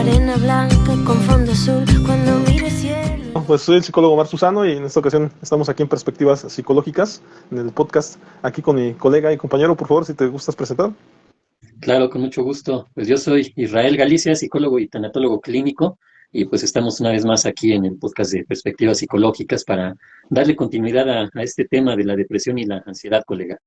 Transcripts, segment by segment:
arena blanca con fondo azul cuando mire cielo. Pues soy el psicólogo Omar Susano y en esta ocasión estamos aquí en Perspectivas Psicológicas, en el podcast, aquí con mi colega y compañero. Por favor, si te gustas presentar. Claro, con mucho gusto. Pues yo soy Israel Galicia, psicólogo y tanatólogo clínico, y pues estamos una vez más aquí en el podcast de Perspectivas Psicológicas para darle continuidad a este tema de la depresión y la ansiedad, colega.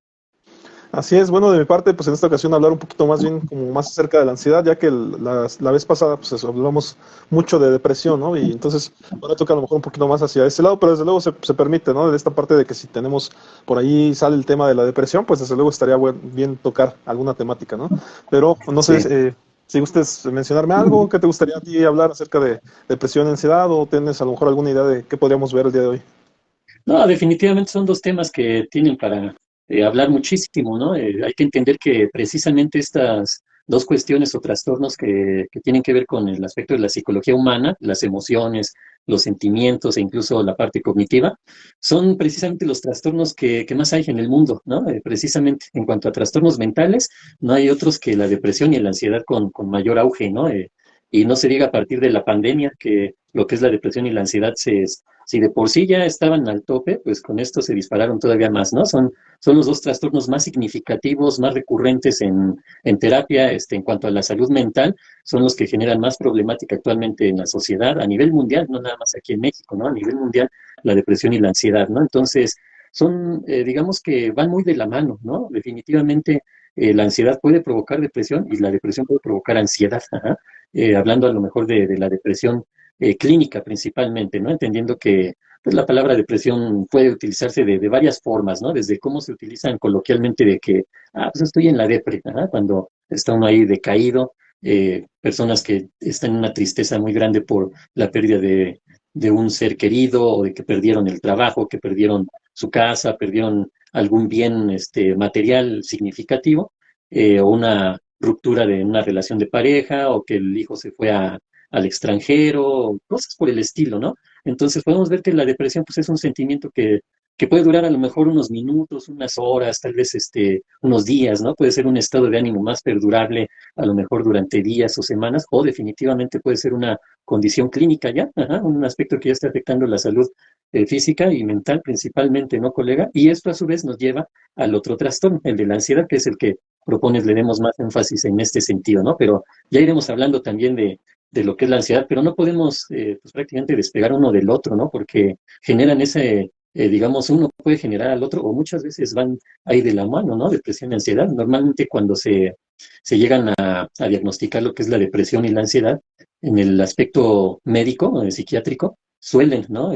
Así es, bueno, de mi parte, pues en esta ocasión hablar un poquito más bien como más acerca de la ansiedad, ya que la vez pasada pues hablamos mucho de depresión, ¿no? Y entonces ahora toca a lo mejor un poquito más hacia ese lado, pero desde luego se permite, ¿no? De esta parte de que si tenemos por ahí sale el tema de la depresión, pues desde luego estaría bien tocar alguna temática, ¿no? Pero no sé Sí. si gustes mencionarme algo, ¿qué te gustaría a ti hablar acerca de depresión y ansiedad, o tienes a lo mejor alguna idea de qué podríamos ver el día de hoy? No, definitivamente son dos temas que tienen para hablar muchísimo, ¿no? Hay que entender que precisamente estas dos cuestiones o trastornos que tienen que ver con el aspecto de la psicología humana, las emociones, los sentimientos e incluso la parte cognitiva, son precisamente los trastornos que más hay en el mundo, ¿no? Precisamente en cuanto a trastornos mentales, no hay otros que la depresión y la ansiedad con mayor auge, ¿no? Y no se diga a partir de la pandemia que lo que es la depresión y la ansiedad si de por sí ya estaban al tope, pues con esto se dispararon todavía más, ¿no? Son los dos trastornos más significativos, más recurrentes en terapia, en cuanto a la salud mental, son los que generan más problemática actualmente en la sociedad a nivel mundial, no nada más aquí en México, ¿no? A nivel mundial, la depresión y la ansiedad, ¿no? Entonces, digamos que van muy de la mano, ¿no? Definitivamente, la ansiedad puede provocar depresión y la depresión puede provocar ansiedad, ajá. Hablando a lo mejor de la depresión clínica principalmente, ¿no? Entendiendo que pues, la palabra depresión puede utilizarse de varias formas, ¿no? Desde cómo se utilizan coloquialmente de que, pues estoy en la depre, ¿no? Cuando está uno ahí decaído, personas que están en una tristeza muy grande por la pérdida de un ser querido o de que perdieron el trabajo, que perdieron su casa, perdieron algún bien material significativo, o una ruptura de una relación de pareja, o que el hijo se fue al extranjero, cosas por el estilo, ¿no? Entonces podemos ver que la depresión pues es un sentimiento que puede durar a lo mejor unos minutos, unas horas, tal vez unos días, ¿no? Puede ser un estado de ánimo más perdurable, a lo mejor durante días o semanas, o definitivamente puede ser una condición clínica ya, ajá, un aspecto que ya está afectando la salud física y mental principalmente, ¿no, colega? Y esto a su vez nos lleva al otro trastorno, el de la ansiedad, que es el que propones le demos más énfasis en este sentido, ¿no? Pero ya iremos hablando también de lo que es la ansiedad, pero no podemos pues prácticamente despegar uno del otro, ¿no? Porque generan digamos, uno puede generar al otro, o muchas veces van ahí de la mano, ¿no? Depresión y ansiedad. Normalmente cuando se llegan a diagnosticar lo que es la depresión y la ansiedad, en el aspecto médico, psiquiátrico, suelen, ¿no?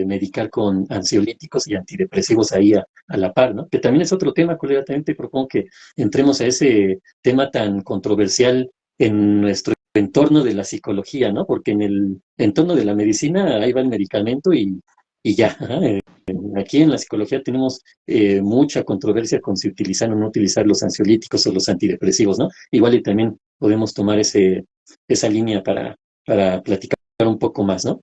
Medicar con ansiolíticos y antidepresivos ahí a la par, ¿no? Que también es otro tema, colega, también te propongo que entremos a ese tema tan controversial en nuestro entorno de la psicología, ¿no? Porque en el entorno de la medicina ahí va el medicamento y ya. Ajá. Aquí en la psicología tenemos mucha controversia con si utilizar o no utilizar los ansiolíticos o los antidepresivos, ¿no? Igual y también podemos tomar esa línea para platicar un poco más, ¿no?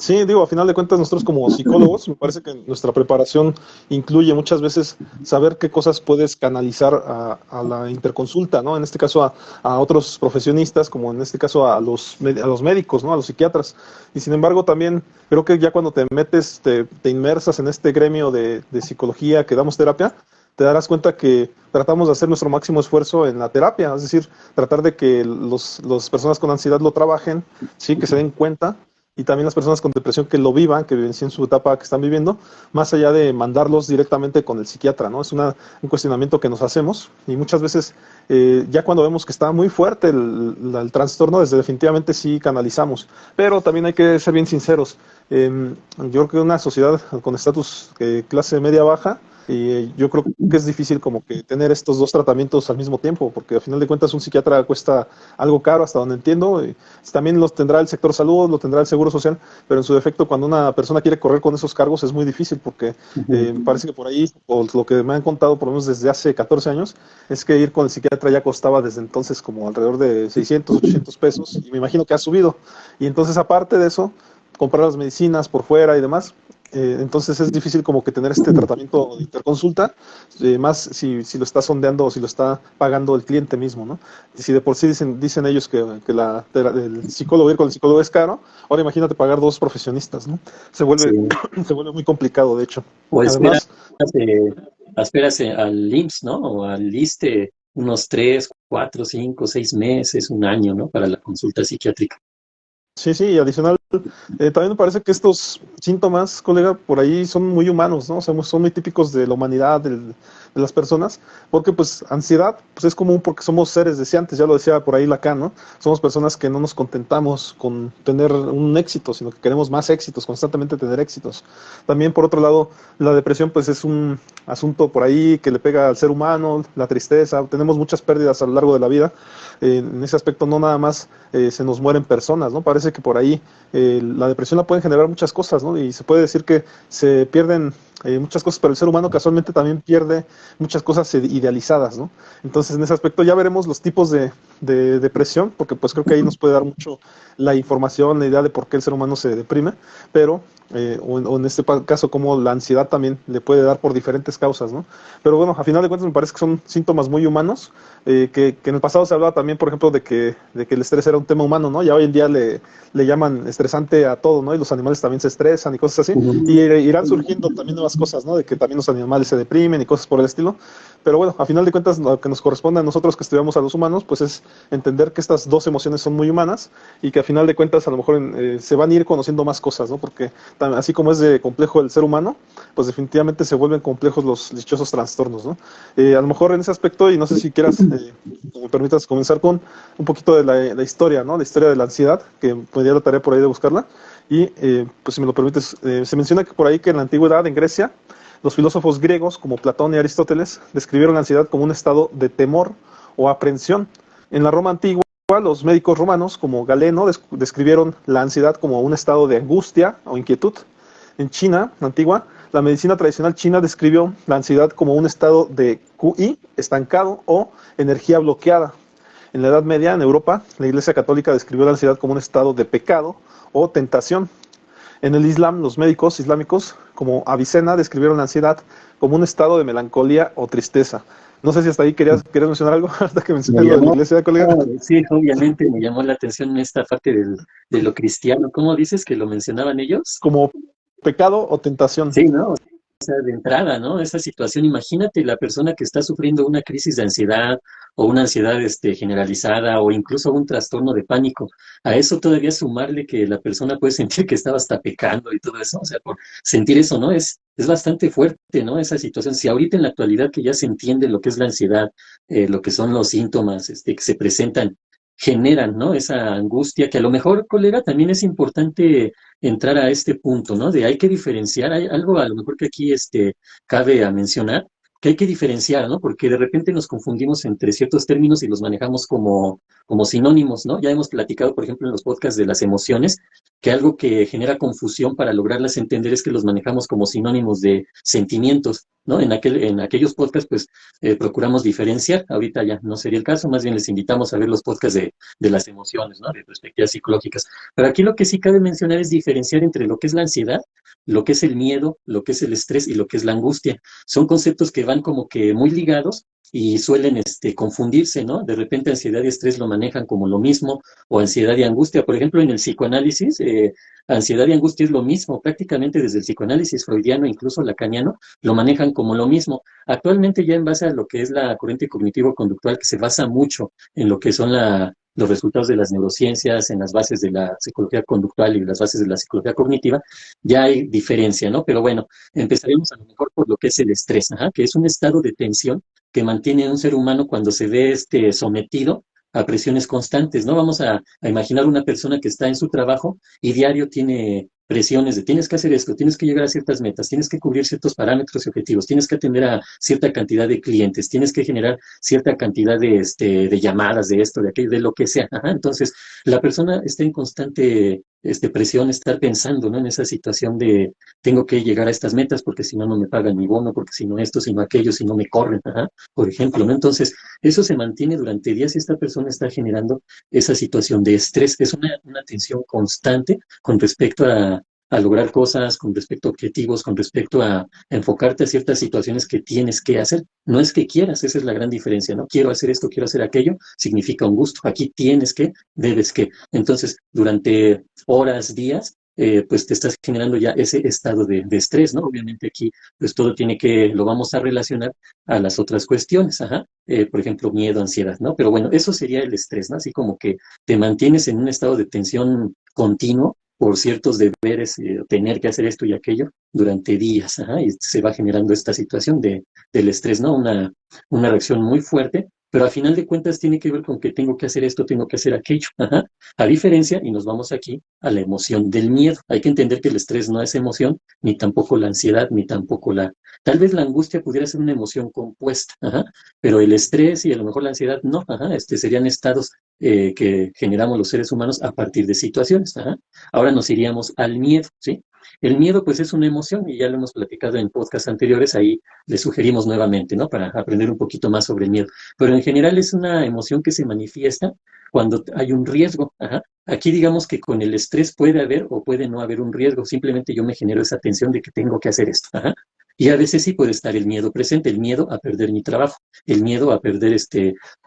Sí, digo, a final de cuentas nosotros como psicólogos, me parece que nuestra preparación incluye muchas veces saber qué cosas puedes canalizar a la interconsulta, ¿no? En este caso a otros profesionistas, como en este caso a los médicos, ¿no? A los psiquiatras. Y sin embargo también creo que ya cuando te metes, te inmersas en este gremio de psicología que damos terapia, te darás cuenta que tratamos de hacer nuestro máximo esfuerzo en la terapia, es decir, tratar de que las personas con ansiedad lo trabajen, sí, que se den cuenta y también las personas con depresión que lo vivan, que vivencien su etapa que están viviendo, más allá de mandarlos directamente con el psiquiatra, ¿no? Es un cuestionamiento que nos hacemos y muchas veces ya cuando vemos que está muy fuerte el trastorno, desde definitivamente sí canalizamos, pero también hay que ser bien sinceros. Yo creo que una sociedad con estatus clase media baja, y yo creo que es difícil como que tener estos dos tratamientos al mismo tiempo, porque al final de cuentas un psiquiatra cuesta algo caro, hasta donde entiendo. Y también los tendrá el sector salud, lo tendrá el seguro social, pero en su defecto cuando una persona quiere correr con esos cargos es muy difícil, porque me parece que por ahí, o lo que me han contado por lo menos desde hace 14 años, es que ir con el psiquiatra ya costaba desde entonces como alrededor de 600, 800 pesos, y me imagino que ha subido. Y entonces aparte de eso, comprar las medicinas por fuera y demás, Entonces es difícil como que tener este tratamiento de interconsulta, más si lo está sondeando o si lo está pagando el cliente mismo, ¿no? Y si de por sí dicen ellos que el psicólogo, ir con el psicólogo es caro, ahora imagínate pagar dos profesionistas, ¿no? Se Sí. vuelve, se vuelve muy complicado, de hecho. O esperas, Además, esperas al IMSS, ¿no? O al ISSSTE unos 3, 4, 5, 6 meses, un año, ¿no? Para la consulta psiquiátrica. sí, sí, y adicional, también me parece que estos síntomas, colega, por ahí son muy humanos, ¿no? O sea, son muy típicos de la humanidad, de las personas, porque pues ansiedad, pues es común porque somos seres deseantes, ya lo decía por ahí Lacan, ¿no? Somos personas que no nos contentamos con tener un éxito, sino que queremos más éxitos, constantemente tener éxitos. También, por otro lado, la depresión, pues es un asunto por ahí que le pega al ser humano, la tristeza, tenemos muchas pérdidas a lo largo de la vida. En ese aspecto no nada más se nos mueren personas, ¿no? Parece que por ahí la depresión la pueden generar muchas cosas, ¿no? Y se puede decir que se pierden muchas cosas, pero el ser humano casualmente también pierde muchas cosas idealizadas, ¿no? Entonces, en ese aspecto ya veremos los tipos de depresión, porque pues creo que ahí nos puede dar mucho la información, la idea de por qué el ser humano se deprime, pero, o en este caso, como la ansiedad también le puede dar por diferentes causas, ¿no? Pero bueno, a final de cuentas me parece que son síntomas muy humanos, que en el pasado se hablaba también, por ejemplo, de que el estrés era un tema humano, ¿no? Ya hoy en día le llaman estresante a todo, ¿no? Y los animales también se estresan y cosas así. Ujú. Y irán surgiendo también nuevas cosas, ¿no? De que también los animales se deprimen y cosas por el estilo. Pero bueno, a final de cuentas, lo que nos corresponde a nosotros que estudiamos a los humanos, pues es entender que estas dos emociones son muy humanas y que a final de cuentas a lo mejor se van a ir conociendo más cosas, ¿no? Porque así como es de complejo el ser humano, pues definitivamente se vuelven complejos los dichosos trastornos, ¿no? A lo mejor en ese aspecto, y no sé si quieras, me permitas comenzar con un poquito de la historia, ¿no? La historia de la ansiedad, que me dio la tarea por ahí de buscarla. Y pues si me lo permites, se menciona que por ahí que en la antigüedad, en Grecia, los filósofos griegos como Platón y Aristóteles describieron la ansiedad como un estado de temor o aprensión. En la Roma antigua, los médicos romanos como Galeno describieron la ansiedad como un estado de angustia o inquietud. En China antigua, la medicina tradicional china describió la ansiedad como un estado de QI estancado o energía bloqueada. En la Edad Media, en Europa, la Iglesia Católica describió la ansiedad como un estado de pecado o tentación. En el Islam, los médicos islámicos, como Avicena, describieron la ansiedad como un estado de melancolía o tristeza. No sé si hasta ahí querías mencionar algo, hasta que mencioné Me lo de la llamó, iglesia, colega. sí, obviamente me llamó la atención esta parte de lo cristiano. ¿Cómo dices que lo mencionaban ellos? Como pecado o tentación. Sí, ¿no? Sea, de entrada, ¿no? Esa situación, imagínate la persona que está sufriendo una crisis de ansiedad o una ansiedad generalizada o incluso un trastorno de pánico. A eso todavía sumarle que la persona puede sentir que estaba hasta pecando y todo eso, o sea, por sentir eso, ¿no? Es bastante fuerte, ¿no? Esa situación. Si ahorita en la actualidad que ya se entiende lo que es la ansiedad, lo que son los síntomas que se presentan, generan, ¿no? Esa angustia que a lo mejor, colega, también es importante entrar a este punto, ¿no? De hay que diferenciar, hay algo a lo mejor que aquí cabe a mencionar, que hay que diferenciar, ¿no? Porque de repente nos confundimos entre ciertos términos y los manejamos como sinónimos, ¿no? Ya hemos platicado, por ejemplo, en los podcasts de las emociones, que algo que genera confusión para lograrlas entender es que los manejamos como sinónimos de sentimientos, ¿no? En aquellos podcasts, pues, procuramos diferenciar, ahorita ya no sería el caso, más bien les invitamos a ver los podcasts de las emociones, ¿no? De perspectivas psicológicas. Pero aquí lo que sí cabe mencionar es diferenciar entre lo que es la ansiedad, lo que es el miedo, lo que es el estrés y lo que es la angustia. Son conceptos que van como que muy ligados y suelen confundirse, ¿no? De repente ansiedad y estrés lo manejan como lo mismo, o ansiedad y angustia. Por ejemplo, en el psicoanálisis, ansiedad y angustia es lo mismo, prácticamente desde el psicoanálisis freudiano, incluso lacaniano, lo manejan como lo mismo. Actualmente ya en base a lo que es la corriente cognitivo-conductual, que se basa mucho en lo que son los resultados de las neurociencias, en las bases de la psicología conductual y las bases de la psicología cognitiva, ya hay diferencia, ¿no? Pero bueno, empezaremos a lo mejor por lo que es el estrés, ajá, que es un estado de tensión que mantiene a un ser humano cuando se ve sometido a presiones constantes, ¿no? Vamos a imaginar una persona que está en su trabajo y diario tiene presiones de tienes que hacer esto, tienes que llegar a ciertas metas, tienes que cubrir ciertos parámetros y objetivos, tienes que atender a cierta cantidad de clientes, tienes que generar cierta cantidad de llamadas, de esto, de aquello, de lo que sea. Ajá. Entonces, la persona está en constante presión, estar pensando, ¿no? En esa situación de tengo que llegar a estas metas porque si no, no me pagan mi bono, porque si no esto, si no aquello, si no me corren, ajá, por ejemplo, ¿no? Entonces, eso se mantiene durante días y esta persona está generando esa situación de estrés. Es una tensión constante con respecto a lograr cosas, con respecto a objetivos, con respecto a enfocarte a ciertas situaciones que tienes que hacer. No es que quieras, esa es la gran diferencia, ¿no? Quiero hacer esto, quiero hacer aquello, significa un gusto. Aquí tienes que, debes que. Entonces, durante horas, días, pues te estás generando ya ese estado de estrés, ¿no? Obviamente aquí, pues todo tiene que, lo vamos a relacionar a las otras cuestiones, ajá. Por ejemplo, miedo, ansiedad, ¿no? Pero bueno, eso sería el estrés, ¿no? Así como que te mantienes en un estado de tensión continuo por ciertos deberes, tener que hacer esto y aquello durante días, ajá, y se va generando esta situación del estrés, ¿no? Una reacción muy fuerte, pero a final de cuentas tiene que ver con que tengo que hacer esto, tengo que hacer aquello, ajá. A diferencia, y nos vamos aquí a la emoción del miedo. Hay que entender que el estrés no es emoción, ni tampoco la ansiedad, ni tampoco tal vez la angustia pudiera ser una emoción compuesta, ajá, pero el estrés y a lo mejor la ansiedad no, ajá, serían estados que generamos los seres humanos a partir de situaciones, ajá. Ahora nos iríamos al miedo, ¿sí? El miedo, pues, es una emoción y ya lo hemos platicado en podcasts anteriores, ahí le sugerimos nuevamente, ¿no? Para aprender un poquito más sobre el miedo. Pero en general es una emoción que se manifiesta cuando hay un riesgo, ajá. Aquí digamos que con el estrés puede haber o puede no haber un riesgo, simplemente yo me genero esa tensión de que tengo que hacer esto, ajá. Y a veces sí puede estar el miedo presente, el miedo a perder mi trabajo, el miedo a perder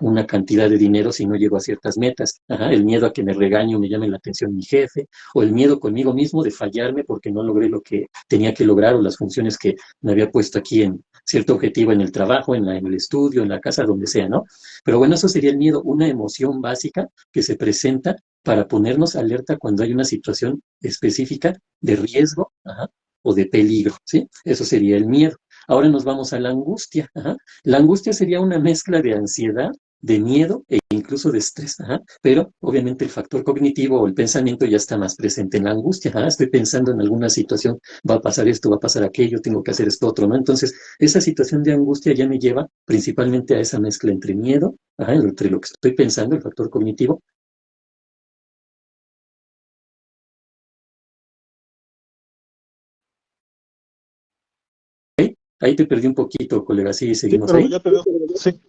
una cantidad de dinero si no llego a ciertas metas, ajá, el miedo a que me regañe o me llame la atención mi jefe, o el miedo conmigo mismo de fallarme porque no logré lo que tenía que lograr o las funciones que me había puesto aquí en cierto objetivo en el trabajo, en el estudio, en la casa, donde sea, ¿no? Pero bueno, eso sería el miedo, una emoción básica que se presenta para ponernos alerta cuando hay una situación específica de riesgo, ajá, o de peligro, ¿sí? Eso sería el miedo. Ahora nos vamos a la angustia, ajá. La angustia sería una mezcla de ansiedad, de miedo e incluso de estrés, ajá. Pero obviamente el factor cognitivo o el pensamiento ya está más presente en la angustia, ajá. Estoy pensando en alguna situación, va a pasar esto, va a pasar aquello, tengo que hacer esto otro, ¿no? Entonces, esa situación de angustia ya me lleva principalmente a esa mezcla entre miedo, ajá, entre lo que estoy pensando, el factor cognitivo. ¿Ok? Ahí te perdí un poquito, colega, sí, Sí, seguimos pero ahí. ya te veo. Sí,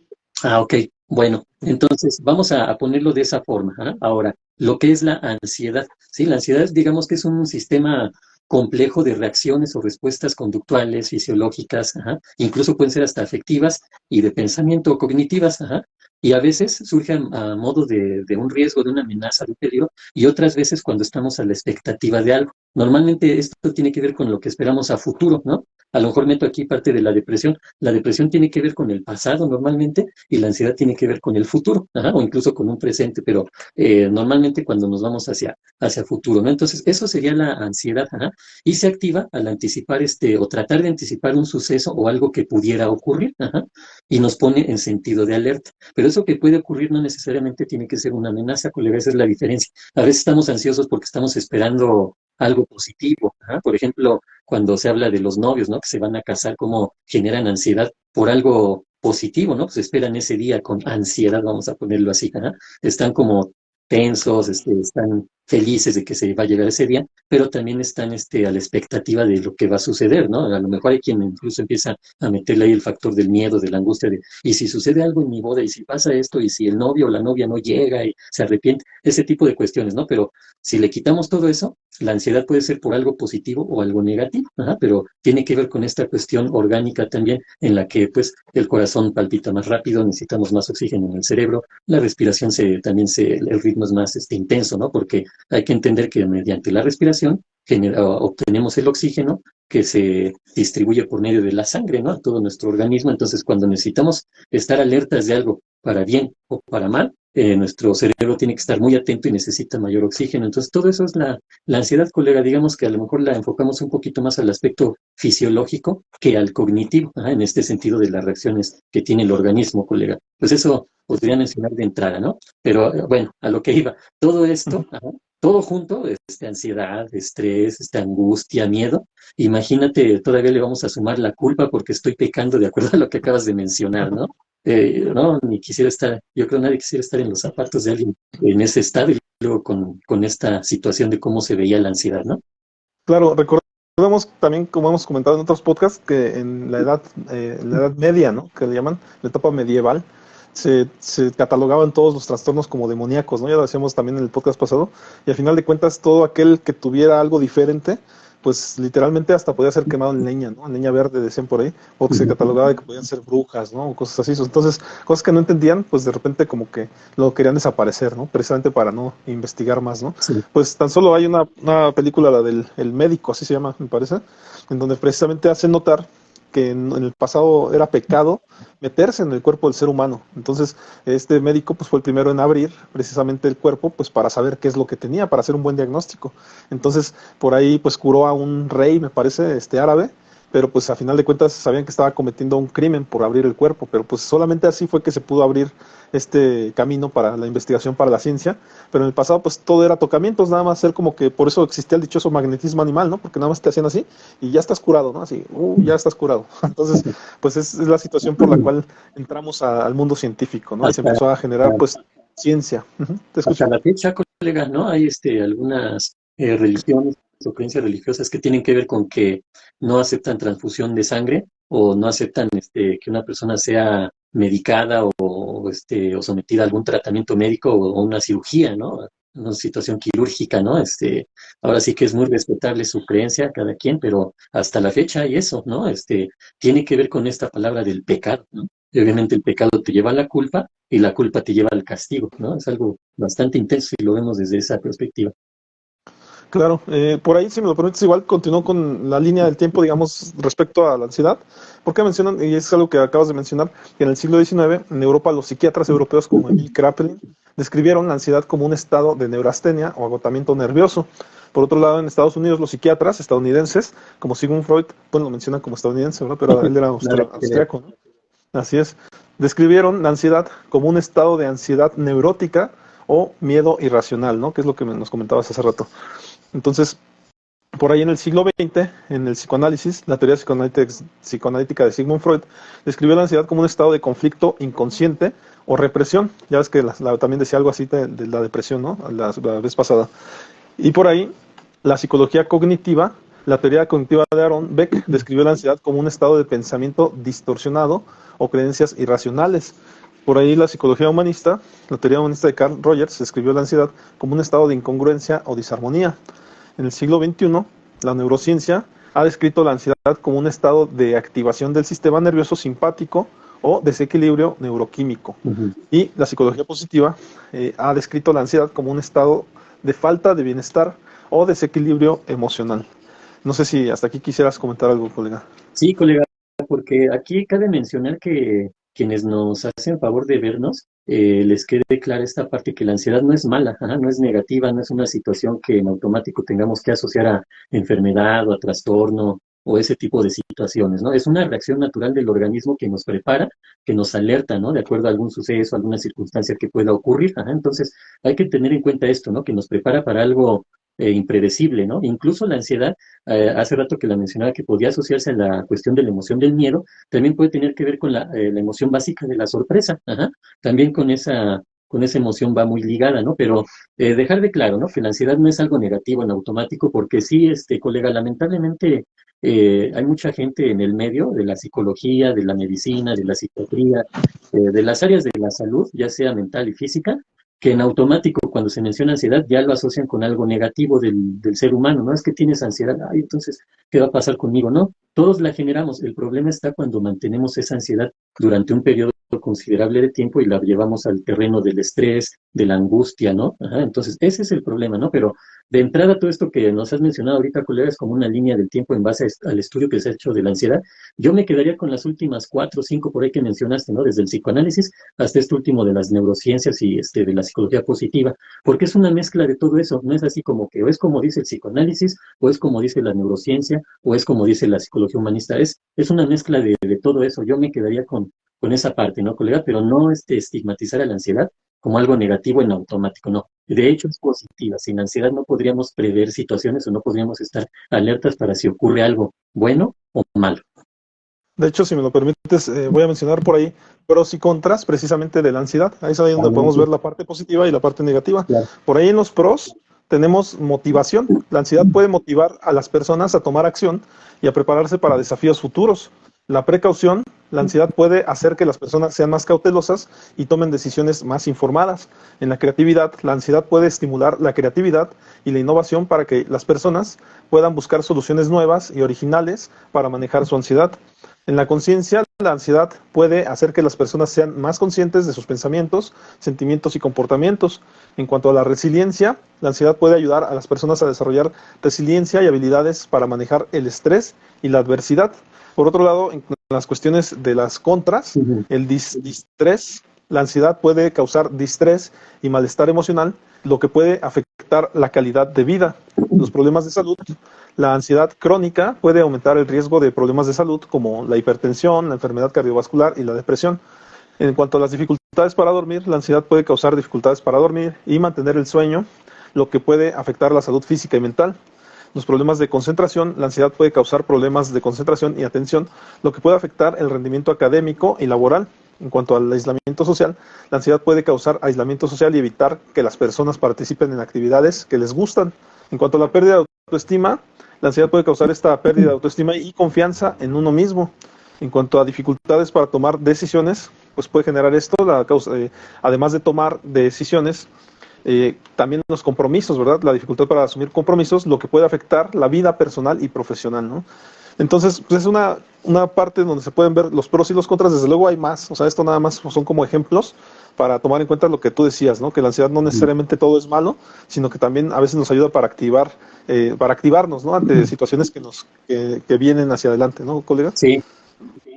Ah, ok. Bueno, entonces vamos a ponerlo de esa forma, ¿ah? Ahora, lo que es la ansiedad, ¿sí? La ansiedad, digamos que es un sistema complejo de reacciones o respuestas conductuales, fisiológicas, ajá. Incluso pueden ser hasta afectivas y de pensamiento o cognitivas, ajá. Y a veces surgen a modo de un riesgo, de una amenaza, de un peligro, y otras veces cuando estamos a la expectativa de algo. Normalmente esto tiene que ver con lo que esperamos a futuro, ¿no? A lo mejor meto aquí parte de la depresión. La depresión tiene que ver con el pasado normalmente y la ansiedad tiene que ver con el futuro, ajá, o incluso con un presente, pero normalmente cuando nos vamos hacia futuro, ¿no? Entonces, eso sería la ansiedad, ajá, y se activa al anticipar o tratar de anticipar un suceso o algo que pudiera ocurrir, ajá, y nos pone en sentido de alerta. Pero eso que puede ocurrir no necesariamente tiene que ser una amenaza, colega, esa es la diferencia. A veces estamos ansiosos porque estamos esperando algo positivo, ajá. Por ejemplo, cuando se habla de los novios, ¿no? Que se van a casar, cómo generan ansiedad por algo positivo, ¿no? Pues esperan ese día con ansiedad, vamos a ponerlo así, ¿no? Están como tensos, están felices de que se va a llegar ese día, pero también están a la expectativa de lo que va a suceder, ¿no? A lo mejor hay quien incluso empieza a meterle ahí el factor del miedo, de la angustia, y si sucede algo en mi boda, y si pasa esto, y si el novio o la novia no llega y se arrepiente, ese tipo de cuestiones, ¿no? Pero si le quitamos todo eso, la ansiedad puede ser por algo positivo o algo negativo, ajá, pero tiene que ver con esta cuestión orgánica también, en la que pues el corazón palpita más rápido, necesitamos más oxígeno en el cerebro, la respiración el ritmo es más intenso, ¿no? Porque hay que entender que mediante la respiración obtenemos el oxígeno que se distribuye por medio de la sangre, ¿no? A todo nuestro organismo. Entonces, cuando necesitamos estar alertas de algo para bien o para mal, nuestro cerebro tiene que estar muy atento y necesita mayor oxígeno. Entonces, todo eso es la ansiedad, colega. Digamos que a lo mejor la enfocamos un poquito más al aspecto fisiológico que al cognitivo, ¿ah? En este sentido de las reacciones que tiene el organismo, colega. Pues eso podría mencionar de entrada, ¿no? Pero bueno, a lo que iba, todo esto, ajá, todo junto, ansiedad, estrés, angustia, miedo, imagínate, todavía le vamos a sumar la culpa porque estoy pecando de acuerdo a lo que acabas de mencionar, ¿no? No, ni quisiera estar, yo creo que nadie quisiera estar en los zapatos de alguien en ese estado y luego con esta situación de cómo se veía la ansiedad, ¿no? claro, recordemos también, como hemos comentado en otros podcasts, que en la edad media, ¿no? Que le llaman la etapa medieval, se catalogaban todos los trastornos como demoníacos, ¿no? Ya lo decíamos también en el podcast pasado, y al final de cuentas todo aquel que tuviera algo diferente, pues literalmente hasta podía ser quemado en leña, ¿no? En leña verde decían por ahí, o que se catalogaba de que podían ser brujas, ¿no? O cosas así. Entonces, cosas que no entendían, pues de repente como que lo querían desaparecer, ¿no? Precisamente para no investigar más, ¿no? Sí. Pues tan solo hay una película, la del El Médico, así se llama, me parece, en donde precisamente hace notar que en el pasado era pecado meterse en el cuerpo del ser humano. Entonces, este médico pues fue el primero en abrir precisamente el cuerpo pues para saber qué es lo que tenía, para hacer un buen diagnóstico. Entonces, por ahí pues curó a un rey, me parece, árabe, pero pues a final de cuentas sabían que estaba cometiendo un crimen por abrir el cuerpo, pero pues solamente así fue que se pudo abrir este camino para la investigación, para la ciencia, pero en el pasado pues todo era tocamientos, nada más ser como que por eso existía el dichoso magnetismo animal, ¿no? Porque nada más te hacían así y ya estás curado, ¿no? Así, ya estás curado. Entonces, pues es la situación por la cual entramos al mundo científico, ¿no? Y se Hasta, empezó a generar pues ciencia. Te hasta escucho. la fecha, colega, ¿no? Hay algunas religiones o creencias religiosas que tienen que ver con que no aceptan transfusión de sangre o no aceptan que una persona sea medicada o sometida a algún tratamiento médico o una cirugía, ¿no? Una situación quirúrgica, ¿no? Ahora sí que es muy respetable su creencia, cada quien, pero hasta la fecha hay eso, ¿no? Tiene que ver con esta palabra del pecado, ¿no? Y obviamente el pecado te lleva a la culpa y la culpa te lleva al castigo, ¿no? Es algo bastante intenso y lo vemos desde esa perspectiva. Claro, por ahí, si me lo permites, igual continúo con la línea del tiempo, digamos, respecto a la ansiedad, porque mencionan, y es algo que acabas de mencionar, que en el siglo XIX, en Europa, los psiquiatras europeos como Emil Kraepelin describieron la ansiedad como un estado de neurastenia o agotamiento nervioso. Por otro lado, en Estados Unidos, los psiquiatras estadounidenses, como Sigmund Freud, bueno, lo mencionan como estadounidense, ¿verdad? Pero él era Nada que ver. austriaco, ¿no? Así es. Describieron la ansiedad como un estado de ansiedad neurótica o miedo irracional, ¿no? Que es lo que nos comentabas hace rato. Entonces, por ahí en el siglo XX, en el psicoanálisis, la teoría psicoanalítica de Sigmund Freud describió la ansiedad como un estado de conflicto inconsciente o represión. Ya ves que también decía algo así de la depresión, ¿no? La vez pasada. Y por ahí, la psicología cognitiva, la teoría cognitiva de Aaron Beck describió la ansiedad como un estado de pensamiento distorsionado o creencias irracionales. Por ahí la psicología humanista, la teoría humanista de Carl Rogers, describió la ansiedad como un estado de incongruencia o disarmonía. En el siglo XXI, la neurociencia ha descrito la ansiedad como un estado de activación del sistema nervioso simpático o desequilibrio neuroquímico. Ujú. Y la psicología positiva ha descrito la ansiedad como un estado de falta de bienestar o desequilibrio emocional. No sé si hasta aquí quisieras comentar algo, colega. Sí, colega, porque aquí cabe mencionar que quienes nos hacen favor de vernos, les quede clara esta parte que la ansiedad no es mala, ajá, no es negativa, no es una situación que en automático tengamos que asociar a enfermedad o a trastorno o ese tipo de situaciones, ¿no? Es una reacción natural del organismo que nos prepara, que nos alerta, ¿no? De acuerdo a algún suceso, alguna circunstancia que pueda ocurrir, ajá. Entonces, hay que tener en cuenta esto, ¿no? Que nos prepara para algo impredecible, ¿no? Incluso la ansiedad, hace rato que la mencionaba que podía asociarse a la cuestión de la emoción del miedo, también puede tener que ver con la emoción básica de la sorpresa, ajá. También con esa emoción va muy ligada, ¿no? Pero dejar de claro, ¿no? Que la ansiedad no es algo negativo en automático, porque sí, colega, lamentablemente hay mucha gente en el medio de la psicología, de la medicina, de la psiquiatría, de las áreas de la salud, ya sea mental y física, que en automático cuando se menciona ansiedad ya lo asocian con algo negativo del ser humano, ¿no? Es que tienes ansiedad, ay, entonces, ¿qué va a pasar conmigo? No, todos la generamos. El problema está cuando mantenemos esa ansiedad durante un periodo considerable de tiempo y la llevamos al terreno del estrés, de la angustia, ¿no? Ajá, entonces, ese es el problema, ¿no? Pero de entrada, todo esto que nos has mencionado ahorita, colega, es como una línea del tiempo en base al estudio que se ha hecho de la ansiedad. Yo me quedaría con las últimas 4 o 5 por ahí que mencionaste, ¿no? Desde el psicoanálisis hasta este último de las neurociencias y de la psicología positiva, porque es una mezcla de todo eso, no es así como que o es como dice el psicoanálisis, o es como dice la neurociencia, o es como dice la psicología humanista, es una mezcla de todo eso. Yo me quedaría con esa parte, ¿no, colega? Pero no estigmatizar a la ansiedad como algo negativo en automático, no. De hecho, es positiva. Sin ansiedad no podríamos prever situaciones o no podríamos estar alertas para si ocurre algo bueno o malo. De hecho, si me lo permites, voy a mencionar por ahí pros y contras precisamente de la ansiedad. Ahí es ahí donde podemos ver la parte positiva y la parte negativa. Claro. Por ahí en los pros tenemos motivación. La ansiedad puede motivar a las personas a tomar acción y a prepararse para desafíos futuros. La precaución, la ansiedad puede hacer que las personas sean más cautelosas y tomen decisiones más informadas. En la creatividad, la ansiedad puede estimular la creatividad y la innovación para que las personas puedan buscar soluciones nuevas y originales para manejar su ansiedad. En la conciencia, la ansiedad puede hacer que las personas sean más conscientes de sus pensamientos, sentimientos y comportamientos. En cuanto a la resiliencia, la ansiedad puede ayudar a las personas a desarrollar resiliencia y habilidades para manejar el estrés y la adversidad. Por otro lado, en las cuestiones de las contras, el distrés, la ansiedad puede causar distrés y malestar emocional, lo que puede afectar la calidad de vida. Los problemas de salud, la ansiedad crónica puede aumentar el riesgo de problemas de salud como la hipertensión, la enfermedad cardiovascular y la depresión. En cuanto a las dificultades para dormir, la ansiedad puede causar dificultades para dormir y mantener el sueño, lo que puede afectar la salud física y mental. Los problemas de concentración, la ansiedad puede causar problemas de concentración y atención, lo que puede afectar el rendimiento académico y laboral. En cuanto al aislamiento social, la ansiedad puede causar aislamiento social y evitar que las personas participen en actividades que les gustan. En cuanto a la pérdida de autoestima, la ansiedad puede causar esta pérdida de autoestima y confianza en uno mismo. En cuanto a dificultades para tomar decisiones, pues puede generar esto, además de tomar decisiones, también los compromisos, ¿verdad? La dificultad para asumir compromisos, lo que puede afectar la vida personal y profesional, ¿no? Entonces, pues es una parte donde se pueden ver los pros y los contras. Desde luego hay más, o sea, esto nada más son como ejemplos para tomar en cuenta lo que tú decías, ¿no? Que la ansiedad no necesariamente todo es malo, sino que también a veces nos ayuda para activarnos, ¿no? Ante situaciones que vienen hacia adelante, ¿no, colega? Sí,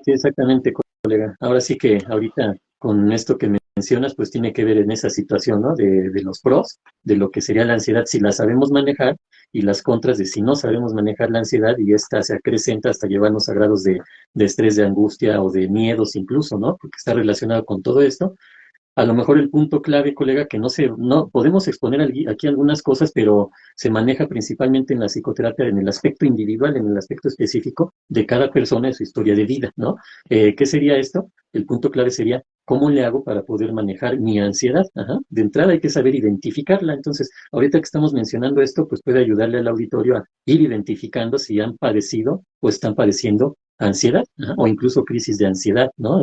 sí, exactamente, colega. Ahora sí que ahorita con esto que mencionas, pues tiene que ver en esa situación, ¿no? De los pros, de lo que sería la ansiedad si la sabemos manejar, y las contras de si no sabemos manejar la ansiedad y esta se acrecenta hasta llevarnos a grados de estrés, de angustia o de miedos incluso, ¿no? Porque está relacionado con todo esto. A lo mejor el punto clave, colega, que no podemos exponer aquí algunas cosas, pero se maneja principalmente en la psicoterapia, en el aspecto individual, en el aspecto específico de cada persona, de su historia de vida, ¿no? ¿Qué sería esto? El punto clave sería, ¿cómo le hago para poder manejar mi ansiedad? Ajá. De entrada hay que saber identificarla. Entonces, ahorita que estamos mencionando esto, pues puede ayudarle al auditorio a ir identificando si han padecido o están padeciendo ansiedad, ajá, o incluso crisis de ansiedad, ¿no?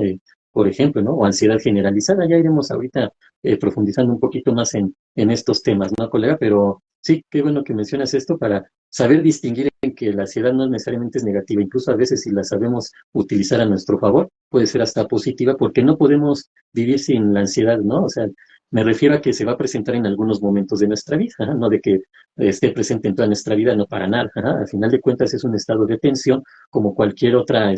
Por ejemplo, ¿no? O ansiedad generalizada. Ya iremos ahorita profundizando un poquito más en estos temas, ¿no, colega? Pero sí, qué bueno que mencionas esto para saber distinguir en que la ansiedad no necesariamente es negativa. Incluso a veces si la sabemos utilizar a nuestro favor, puede ser hasta positiva, porque no podemos vivir sin la ansiedad, ¿no? O sea, me refiero a que se va a presentar en algunos momentos de nuestra vida, ¿eh? No de que esté presente en toda nuestra vida, no para nada. ¿Eh? Al final de cuentas es un estado de tensión como cualquier otra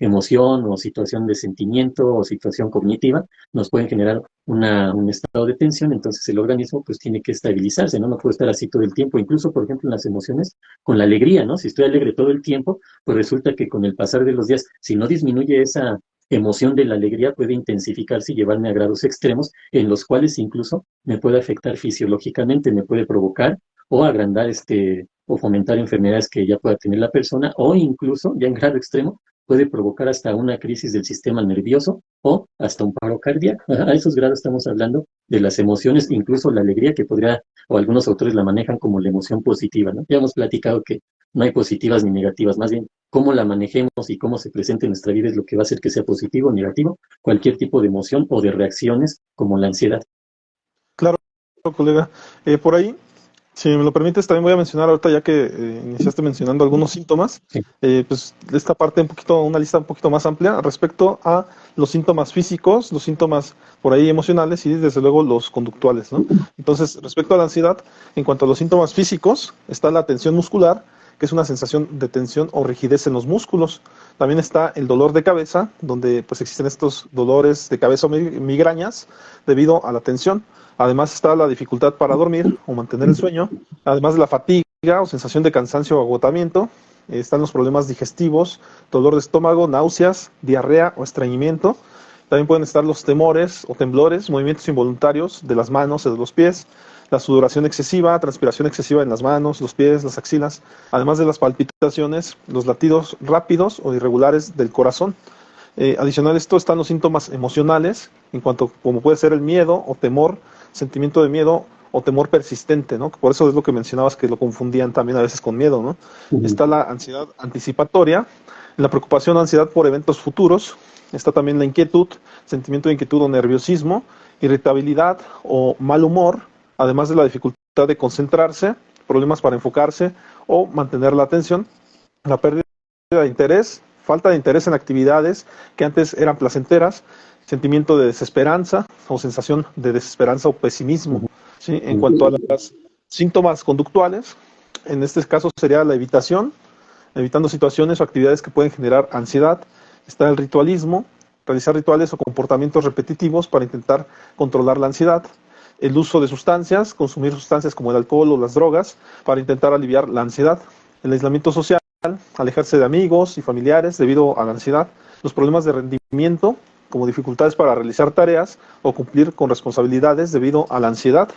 emoción o situación de sentimiento o situación cognitiva, nos pueden generar un estado de tensión. Entonces el organismo pues tiene que estabilizarse, ¿no? No puede estar así todo el tiempo, incluso por ejemplo en las emociones, con la alegría, ¿no? Si estoy alegre todo el tiempo, pues resulta que con el pasar de los días, si no disminuye esa emoción de la alegría, puede intensificarse y llevarme a grados extremos en los cuales incluso me puede afectar fisiológicamente, me puede provocar o agrandar o fomentar enfermedades que ya pueda tener la persona, o incluso, ya en grado extremo, puede provocar hasta una crisis del sistema nervioso o hasta un paro cardíaco. A esos grados estamos hablando de las emociones, incluso la alegría que podría, o algunos autores la manejan como la emoción positiva, ¿no? Ya hemos platicado que no hay positivas ni negativas, más bien cómo la manejemos y cómo se presenta en nuestra vida es lo que va a hacer que sea positivo o negativo, cualquier tipo de emoción o de reacciones como la ansiedad. Claro, colega. Por ahí, si me lo permites, también voy a mencionar ahorita, ya que iniciaste mencionando algunos síntomas, Sí. pues de esta parte una lista un poquito más amplia respecto a los síntomas físicos, los síntomas por ahí emocionales y desde luego los conductuales, ¿no? Entonces, respecto a la ansiedad, en cuanto a los síntomas físicos, está la tensión muscular, que es una sensación de tensión o rigidez en los músculos. También está el dolor de cabeza, donde pues existen estos dolores de cabeza o migrañas debido a la tensión. Además está la dificultad para dormir o mantener el sueño, además de la fatiga o sensación de cansancio o agotamiento. Están los problemas digestivos, dolor de estómago, náuseas, diarrea o estreñimiento. También pueden estar los temores o temblores, movimientos involuntarios de las manos o de los pies, la sudoración excesiva, transpiración excesiva en las manos, los pies, las axilas, además de las palpitaciones, los latidos rápidos o irregulares del corazón. Adicional a esto están los síntomas emocionales, en cuanto como puede ser el miedo o temor, sentimiento de miedo o temor persistente, ¿no? Por eso es lo que mencionabas, que lo confundían también a veces con miedo, ¿no? Ujú. Está la ansiedad anticipatoria, la preocupación o ansiedad por eventos futuros. Está también la inquietud, sentimiento de inquietud o nerviosismo, irritabilidad o mal humor, además de la dificultad de concentrarse, problemas para enfocarse o mantener la atención, la pérdida de interés, falta de interés en actividades que antes eran placenteras, sentimiento de desesperanza o sensación de desesperanza o pesimismo. Ujú. ¿Sí? En cuanto a los síntomas conductuales, en este caso sería la evitación, evitando situaciones o actividades que pueden generar ansiedad. Está el ritualismo, realizar rituales o comportamientos repetitivos para intentar controlar la ansiedad. El uso de sustancias, consumir sustancias como el alcohol o las drogas para intentar aliviar la ansiedad. El aislamiento social, alejarse de amigos y familiares debido a la ansiedad. Los problemas de rendimiento, como dificultades para realizar tareas o cumplir con responsabilidades debido a la ansiedad.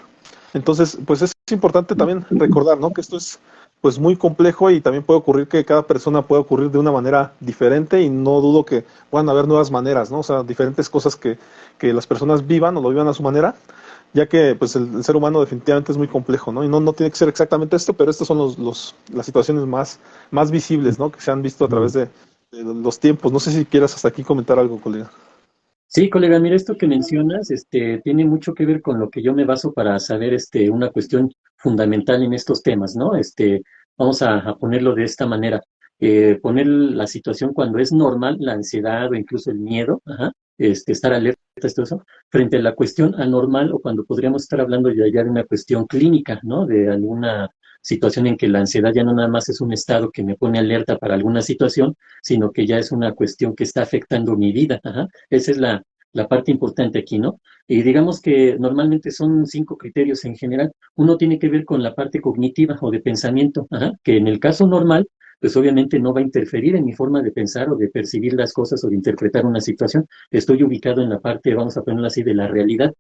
Entonces, pues es importante también recordar, ¿no? Que esto es pues muy complejo y también puede ocurrir que cada persona pueda ocurrir de una manera diferente y no dudo que puedan haber nuevas maneras, ¿no? O sea, diferentes cosas que las personas vivan o lo vivan a su manera, ya que pues el ser humano definitivamente es muy complejo, ¿no? Y no tiene que ser exactamente esto, pero estas son las situaciones más visibles, ¿no? Que se han visto a través de los tiempos. No sé si quieras hasta aquí comentar algo, colega. Sí, colega, mira, esto que mencionas, tiene mucho que ver con lo que yo me baso para saber, una cuestión fundamental en estos temas, ¿no? Vamos a ponerlo de esta manera. Poner la situación cuando es normal, la ansiedad o incluso el miedo, ajá, estar alerta, todo eso, frente a la cuestión anormal o cuando podríamos estar hablando ya de una cuestión clínica, ¿no? De alguna situación en que la ansiedad ya no nada más es un estado que me pone alerta para alguna situación, sino que ya es una cuestión que está afectando mi vida, ajá. Esa es la parte importante aquí, ¿no? Y digamos que normalmente son 5 criterios en general. Uno tiene que ver con la parte cognitiva o de pensamiento, ajá, que en el caso normal, pues obviamente no va a interferir en mi forma de pensar o de percibir las cosas o de interpretar una situación. Estoy ubicado en la parte, vamos a ponerlo así, de la realidad.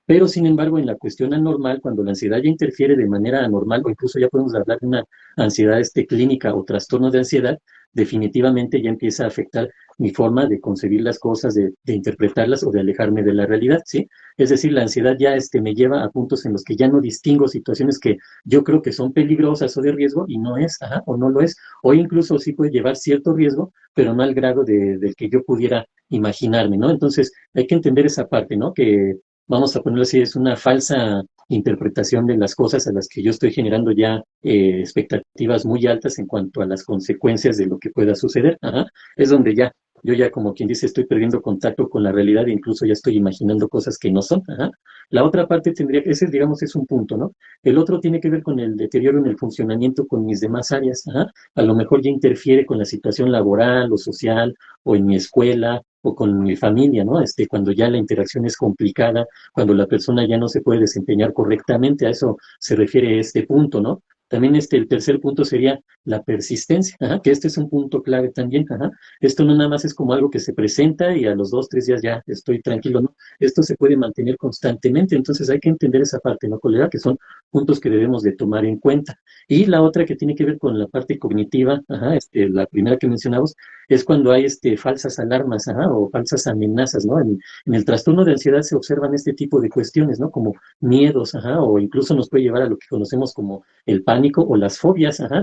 Pero, sin embargo, en la cuestión anormal, cuando la ansiedad ya interfiere de manera anormal, o incluso ya podemos hablar de una ansiedad clínica o trastorno de ansiedad, definitivamente ya empieza a afectar mi forma de concebir las cosas, de interpretarlas o de alejarme de la realidad, ¿sí? Es decir, la ansiedad ya me lleva a puntos en los que ya no distingo situaciones que yo creo que son peligrosas o de riesgo y no es, ajá, o no lo es, o incluso sí puede llevar cierto riesgo, pero no al grado del que yo pudiera imaginarme, ¿no? Entonces, hay que entender esa parte, ¿no? Que vamos a ponerlo así, es una falsa interpretación de las cosas a las que yo estoy generando ya expectativas muy altas en cuanto a las consecuencias de lo que pueda suceder. Ajá. Es donde ya, yo ya como quien dice, estoy perdiendo contacto con la realidad e incluso ya estoy imaginando cosas que no son. Ajá. La otra parte tendría que, ese digamos es un punto, ¿no? El otro tiene que ver con el deterioro en el funcionamiento con mis demás áreas. Ajá. A lo mejor ya interfiere con la situación laboral o social o en mi escuela o con mi familia, ¿no? Cuando ya la interacción es complicada, cuando la persona ya no se puede desempeñar correctamente, a eso se refiere este punto, ¿no? También el tercer punto sería la persistencia, ajá, que este es un punto clave también, ajá. Esto no nada más es como algo que se presenta y a los 2, 3 días ya estoy tranquilo, ¿no? Esto se puede mantener constantemente, entonces hay que entender esa parte, ¿no, colega? Que son puntos que debemos de tomar en cuenta. Y la otra que tiene que ver con la parte cognitiva, ajá, la primera que mencionamos, es cuando hay falsas alarmas, ajá, o falsas amenazas, ¿no? En el trastorno de ansiedad se observan este tipo de cuestiones, ¿no? Como miedos, ajá, o incluso nos puede llevar a lo que conocemos como el pánico o las fobias, ajá,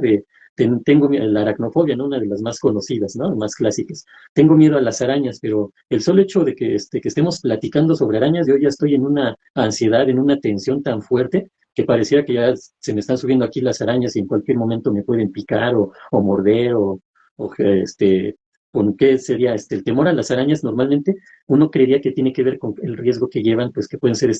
tengo la aracnofobia, ¿no? Una de las más conocidas, ¿no? Más clásicas. Tengo miedo a las arañas, pero el solo hecho de que estemos platicando sobre arañas, yo ya estoy en una ansiedad, en una tensión tan fuerte que pareciera que ya se me están subiendo aquí las arañas y en cualquier momento me pueden picar o morder o ¿con qué sería el temor a las arañas? Normalmente uno creería que tiene que ver con el riesgo que llevan, pues que pueden ser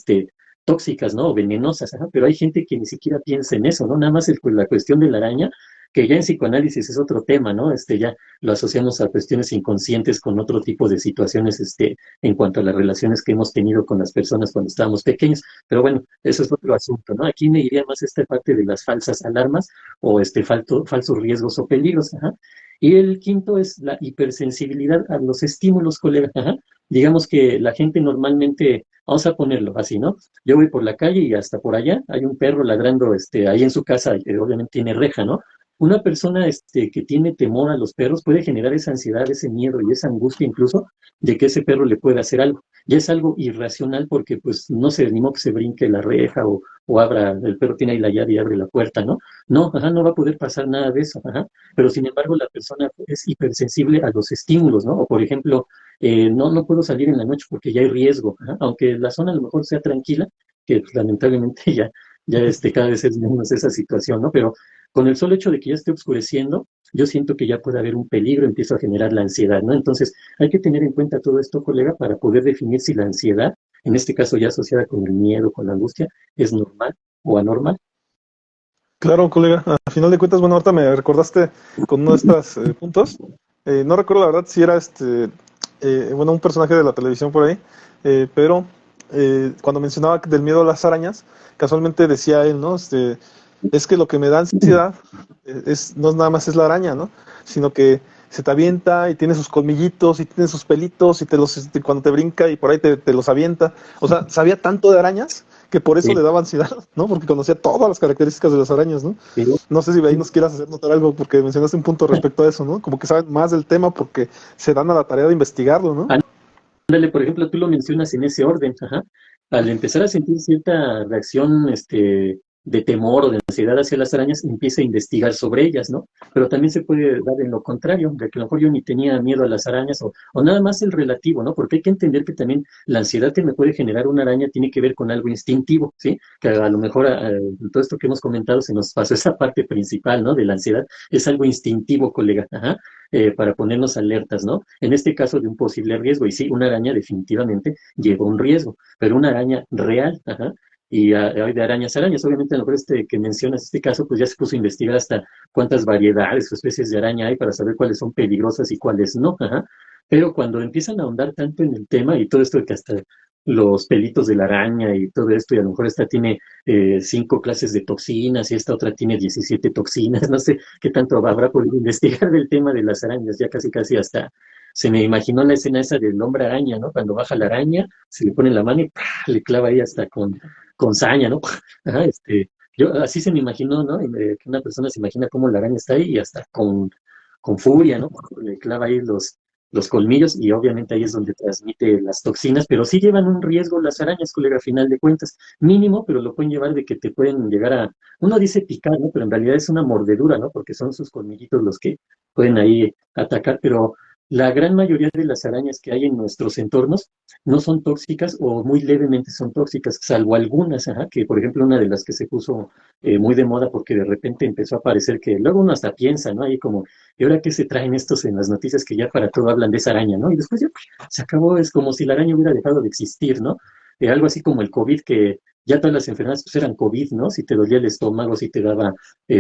tóxicas, ¿no? O venenosas, ajá, pero hay gente que ni siquiera piensa en eso, ¿no? Nada más la cuestión de la araña, que ya en psicoanálisis es otro tema, ¿no? Ya lo asociamos a cuestiones inconscientes con otro tipo de situaciones, en cuanto a las relaciones que hemos tenido con las personas cuando estábamos pequeños, pero bueno, eso es otro asunto, ¿no? Aquí me iría más esta parte de las falsas alarmas o falsos riesgos o peligros, ajá. Y el quinto es la hipersensibilidad a los estímulos, colega, ajá. Digamos que la gente normalmente, vamos a ponerlo así, ¿no? Yo voy por la calle y hasta por allá hay un perro ladrando, ahí en su casa, obviamente tiene reja, ¿no? una persona que tiene temor a los perros puede generar esa ansiedad, ese miedo y esa angustia incluso de que ese perro le pueda hacer algo. Ya es algo irracional porque pues no se animó que se brinque la reja o abra, el perro tiene ahí la llave y abre la puerta, ¿no? No, ajá, no va a poder pasar nada de eso, ajá. Pero sin embargo la persona es hipersensible a los estímulos, ¿no? O por ejemplo, no puedo salir en la noche porque ya hay riesgo, ajá. Aunque la zona a lo mejor sea tranquila, que pues, lamentablemente ya cada vez es menos esa situación, ¿no? Pero con el solo hecho de que ya esté oscureciendo, yo siento que ya puede haber un peligro, empiezo a generar la ansiedad, ¿no? Entonces, hay que tener en cuenta todo esto, colega, para poder definir si la ansiedad, en este caso ya asociada con el miedo, con la angustia, es normal o anormal. Claro, colega. A final de cuentas, bueno, ahorita me recordaste con uno de estos puntos. No recuerdo la verdad si era bueno, un personaje de la televisión por ahí, pero cuando mencionaba del miedo a las arañas, casualmente decía él, ¿no? Es que lo que me da ansiedad no nada más es la araña, ¿no? Sino que se te avienta y tiene sus colmillitos y tiene sus pelitos y cuando te brinca y por ahí te los avienta. O sea, sabía tanto de arañas que por eso Sí, le daba ansiedad, ¿no? Porque conocía todas las características de las arañas, ¿no? sí. No sé si ahí nos quieras hacer notar algo, porque mencionaste un punto respecto a eso, ¿no? Como que saben más del tema porque se dan a la tarea de investigarlo, ¿no? Ándale, por ejemplo, tú lo mencionas en ese orden, ajá. Al empezar a sentir cierta reacción, de temor o de ansiedad hacia las arañas, empieza a investigar sobre ellas, ¿no? Pero también se puede dar en lo contrario, de que a lo mejor yo ni tenía miedo a las arañas o nada más el relativo, ¿no? Porque hay que entender que también la ansiedad que me puede generar una araña tiene que ver con algo instintivo, ¿sí? Que a lo mejor todo esto que hemos comentado se nos pasó esa parte principal, ¿no? De la ansiedad, es algo instintivo, colega, ajá, para ponernos alertas, ¿no? En este caso de un posible riesgo, y sí, una araña definitivamente lleva un riesgo, pero una araña real, ajá, y hay de arañas, obviamente a lo mejor que mencionas este caso, pues ya se puso a investigar hasta cuántas variedades o especies de araña hay para saber cuáles son peligrosas y cuáles no, ajá. Pero cuando empiezan a ahondar tanto en el tema y todo esto de que hasta los pelitos de la araña y todo esto, y a lo mejor esta tiene 5 clases de toxinas y esta otra tiene 17 toxinas, no sé qué tanto habrá podido investigar del tema de las arañas, ya casi casi hasta se me imaginó la escena esa del hombre araña, ¿no? Cuando baja la araña, se le pone en la mano y ¡pah! Le clava ahí hasta con saña, ¿no? Ajá, yo así se me imaginó, ¿no? Que una persona se imagina cómo la araña está ahí y hasta con furia, ¿no? Le clava ahí los colmillos y obviamente ahí es donde transmite las toxinas, pero sí llevan un riesgo las arañas, colega, a final de cuentas, mínimo, pero lo pueden llevar de que te pueden llegar uno dice picar, ¿no? Pero en realidad es una mordedura, ¿no? Porque son sus colmillitos los que pueden ahí atacar, pero la gran mayoría de las arañas que hay en nuestros entornos no son tóxicas o muy levemente son tóxicas, salvo algunas, ajá, que por ejemplo una de las que se puso muy de moda porque de repente empezó a aparecer que luego uno hasta piensa, ¿no? Ahí como, ¿y ahora qué se traen estos en las noticias que ya para todo hablan de esa araña, ¿no? Y después ya se acabó, es como si la araña hubiera dejado de existir, ¿no? Algo así como el COVID, que ya todas las enfermedades pues, eran COVID, ¿no? Si te dolía el estómago, si te daba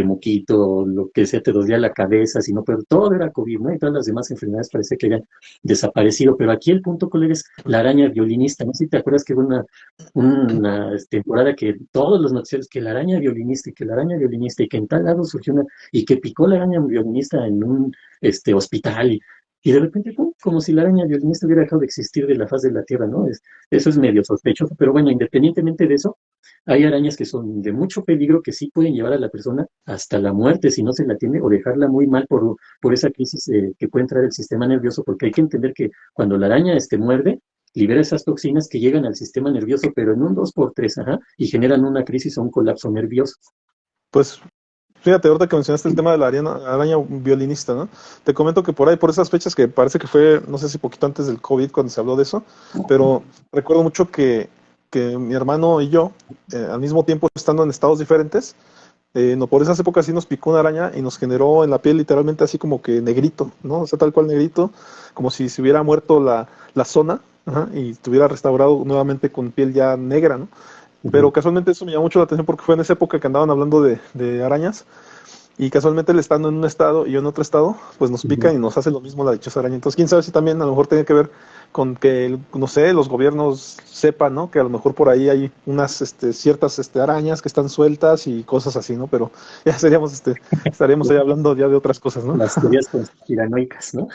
moquito, lo que sea, te dolía la cabeza, si no, pero todo era COVID, ¿no? Y todas las demás enfermedades parece que habían desaparecido. Pero aquí el punto, colega, es la araña violinista. No sé si te acuerdas que hubo una temporada que todos los noticieros, que la araña violinista y que la araña violinista y que en tal lado surgió una, y que picó la araña violinista en un hospital y de repente, ¡pum! Como si la araña violinista hubiera dejado de existir de la faz de la Tierra, ¿no? Eso es medio sospechoso, pero bueno, independientemente de eso, hay arañas que son de mucho peligro que sí pueden llevar a la persona hasta la muerte si no se la atiende o dejarla muy mal por esa crisis que puede entrar el sistema nervioso, porque hay que entender que cuando la araña muerde, libera esas toxinas que llegan al sistema nervioso, pero en un 2 por 3, ajá, y generan una crisis o un colapso nervioso. Pues fíjate, ahorita que mencionaste el tema de la araña violinista, ¿no? Te comento que por ahí, por esas fechas, que parece que fue, no sé si poquito antes del COVID cuando se habló de eso, pero recuerdo mucho que mi hermano y yo, al mismo tiempo estando en estados diferentes, no, por esas épocas sí nos picó una araña y nos generó en la piel literalmente así como que negrito, ¿no? O sea, tal cual negrito, como si se hubiera muerto la zona, ajá, y estuviera restaurado nuevamente con piel ya negra, ¿no? Pero Ujú. casualmente eso me llamó mucho la atención porque fue en esa época que andaban hablando de arañas y casualmente él estando en un estado y yo en otro estado, pues nos Ujú. pican y nos hace lo mismo la dichosa araña. Entonces, quién sabe si también a lo mejor tiene que ver con que, no sé, los gobiernos sepan, ¿no? Que a lo mejor por ahí hay unas ciertas arañas que están sueltas y cosas así, ¿no? Pero ya estaríamos ahí hablando ya de otras cosas, ¿no? Las teorías conspiranoicas, ¿no?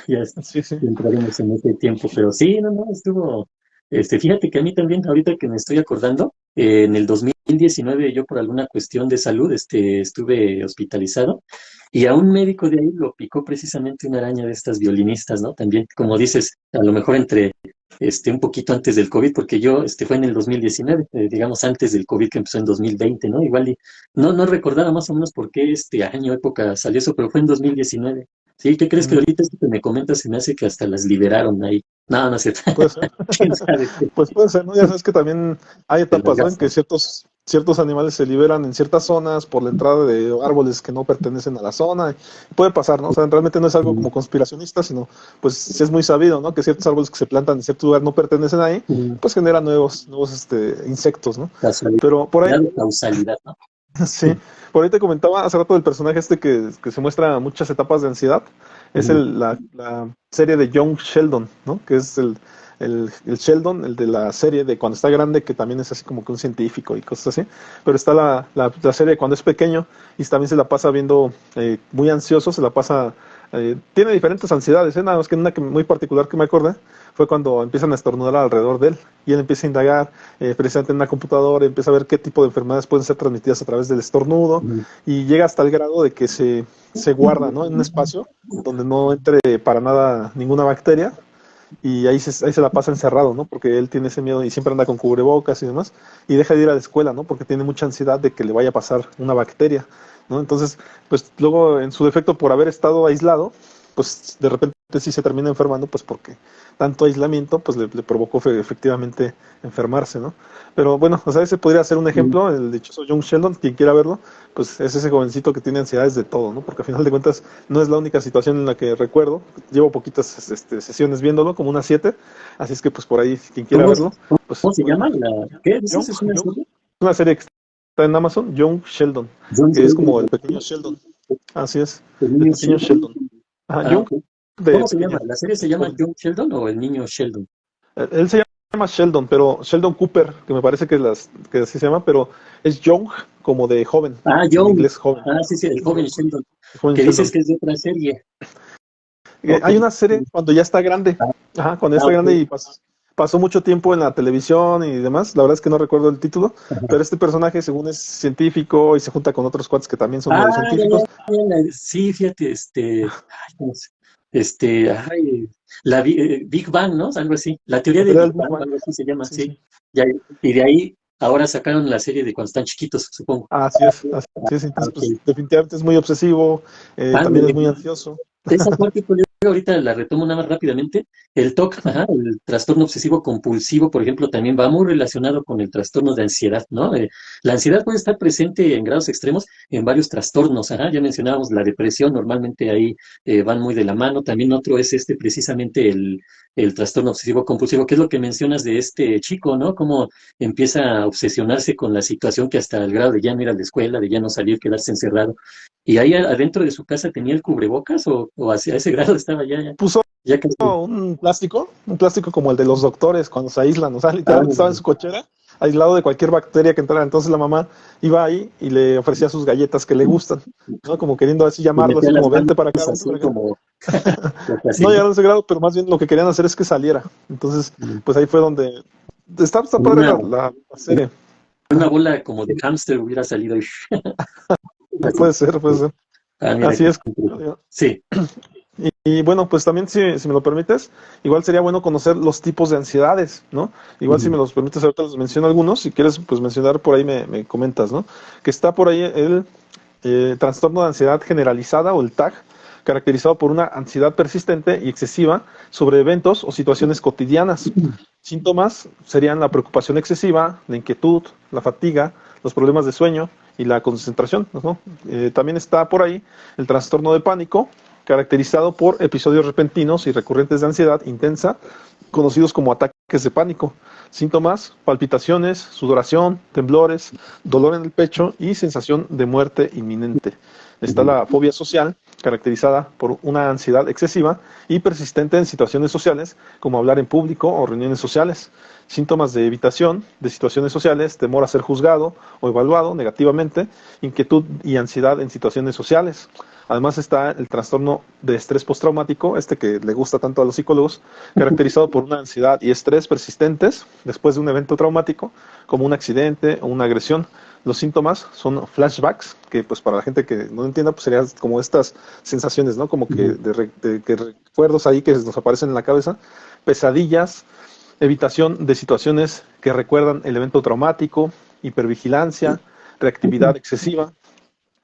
Sí, sí. Entraremos en ese tiempo, pero sí, no, estuvo, fíjate que a mí también, ahorita que me estoy acordando, En el 2019 yo por alguna cuestión de salud estuve hospitalizado y a un médico de ahí lo picó precisamente una araña de estas violinistas, ¿no? También, como dices, a lo mejor entre un poquito antes del COVID, porque yo fue en el 2019, digamos antes del COVID que empezó en 2020, ¿no? Igual y no recordaba más o menos por qué este año, época salió eso, pero fue en 2019. Sí, ¿qué crees que Mm, ahorita esto que me comentas se me hace que hasta las liberaron ahí? No, no es cierto. puede ser. ¿Quién sabe qué? Pues puede ser, ¿no? Ya sabes que también hay Se las etapas, ¿no? En que gastan. ciertos animales se liberan en ciertas zonas por la entrada de árboles que no pertenecen a la zona. Puede pasar, ¿no? O sea, realmente no es algo como conspiracionista, sino pues sí es muy sabido, ¿no? Que ciertos árboles que se plantan en cierto lugar no pertenecen ahí, Mm, pues generan nuevos insectos, ¿no? casualidad Pero por ahí, o causalidad, ¿no? sí, por ahí te comentaba hace rato del personaje que se muestra muchas etapas de ansiedad. Es Ujú. la serie de Young Sheldon, ¿no? Que es el Sheldon, el de la serie de cuando está grande, que también es así como que un científico y cosas así. Pero está la serie de cuando es pequeño y también se la pasa viendo muy ansioso, se la pasa... tiene diferentes ansiedades, ¿eh? Nada más que una muy particular que me acordé fue cuando empiezan a estornudar alrededor de él y él empieza a indagar precisamente en una computadora, empieza a ver qué tipo de enfermedades pueden ser transmitidas a través del estornudo Ujú. y llega hasta el grado de que se guarda, ¿no? En un espacio donde no entre para nada ninguna bacteria y ahí se la pasa encerrado, ¿no? Porque él tiene ese miedo y siempre anda con cubrebocas y demás y deja de ir a la escuela, ¿no? Porque tiene mucha ansiedad de que le vaya a pasar una bacteria, ¿no? Entonces, pues luego en su defecto por haber estado aislado, pues de repente sí se termina enfermando, pues porque tanto aislamiento pues le provocó efectivamente enfermarse, ¿no? Pero bueno, o sea, ese podría ser un ejemplo, el dichoso Young Sheldon, quien quiera verlo, pues es ese jovencito que tiene ansiedades de todo, ¿no? Porque al final de cuentas no es la única situación en la que recuerdo, llevo poquitas sesiones viéndolo, como unas 7, así es que pues por ahí quien quiera ¿Cómo, verlo, pues cómo se llama? ¿Qué dices? Young, ¿Es una Young, serie? una serie que está en Amazon, Young Sheldon, John que es Sheldon, como el pequeño Sheldon, así es, el el niño pequeño Sheldon. Sheldon. Ajá, Ah, Young ok. de ¿Cómo se llama? pequeño, ¿La serie se llama joven. John Sheldon o el niño Sheldon? Él se llama Sheldon, pero Sheldon Cooper, que me parece que así se llama, pero es Young como de joven, Ah, en Young. inglés joven. Ah, sí, sí, el joven Sheldon. El joven Que dices Sheldon. que es de otra serie. Ok. Hay una serie cuando ya está grande, ajá, cuando ya Ah, está grande ok. y pasó mucho tiempo en la televisión y demás, la verdad es que no recuerdo el título, pero este personaje según es científico y se junta con otros cuates que también son Ah, medio ya, científicos. sí, fíjate, ay, ¿cómo ay, Big Bang, ¿no? Algo así. La teoría La de teoría Big del Big Bang, Bang. algo así se llama, Sí, sí. sí. Ya, y de ahí ahora sacaron la serie de cuando están chiquitos, supongo. Así es, así es. Ah, Entonces, ok. pues definitivamente es muy obsesivo, también es Ándale. muy ansioso. Esa parte, pues, yo ahorita la retomo nada más rápidamente. El TOC, ajá, el trastorno obsesivo compulsivo, por ejemplo, también va muy relacionado con el trastorno de ansiedad, ¿no? La ansiedad puede estar presente en grados extremos en varios trastornos, ajá. Ya mencionábamos la depresión, normalmente ahí van muy de la mano. También otro es precisamente el trastorno obsesivo compulsivo, que es lo que mencionas de este chico, ¿no? Cómo empieza a obsesionarse con la situación que hasta el grado de ya no ir a la escuela, de ya no salir, quedarse encerrado. ¿Y ahí adentro de su casa tenía el cubrebocas o hacia ese grado estaba Puso ya casi? un plástico como el de los doctores cuando se aíslan, o sea, Ah, literalmente estaba en su cochera, aislado de cualquier bacteria que entrara. Entonces la mamá iba ahí y le ofrecía sus galletas que le gustan, ¿no? Como queriendo así le llamarlo, metía así las como manos vente para acá, vente así para acá. como así, No ¿no? llegaron a ese grado, pero más bien lo que querían hacer es que saliera. Entonces, Mm. pues ahí fue donde está padre Una, la serie. una Ajá. bola como de hámster hubiera salido y así. Puede ser, puede ser. Ah, mira Así qué es. interesante. Sí. Y bueno, pues también si me lo permites, igual sería bueno conocer los tipos de ansiedades, ¿no? Igual si Ujú. me los permites, ahorita les menciono algunos, si quieres pues mencionar por ahí me comentas, ¿no? Que está por ahí el trastorno de ansiedad generalizada o el TAG, caracterizado por una ansiedad persistente y excesiva sobre eventos o situaciones cotidianas. Síntomas serían la preocupación excesiva, la inquietud, la fatiga, los problemas de sueño y la concentración, ¿no? También está por ahí el trastorno de pánico, caracterizado por episodios repentinos y recurrentes de ansiedad intensa, conocidos como ataques de pánico. Síntomas, palpitaciones, sudoración, temblores, dolor en el pecho y sensación de muerte inminente. Está Ujú. la fobia social, caracterizada por una ansiedad excesiva y persistente en situaciones sociales, como hablar en público o reuniones sociales. Síntomas de evitación de situaciones sociales, temor a ser juzgado o evaluado negativamente, inquietud y ansiedad en situaciones sociales. Además está el trastorno de estrés postraumático, que le gusta tanto a los psicólogos, caracterizado por una ansiedad y estrés persistentes después de un evento traumático, como un accidente o una agresión. Los síntomas son flashbacks, que pues para la gente que no entienda, pues serían como estas sensaciones, ¿no? Como que que recuerdos ahí que nos aparecen en la cabeza, pesadillas, evitación de situaciones que recuerdan el evento traumático, hipervigilancia, reactividad excesiva.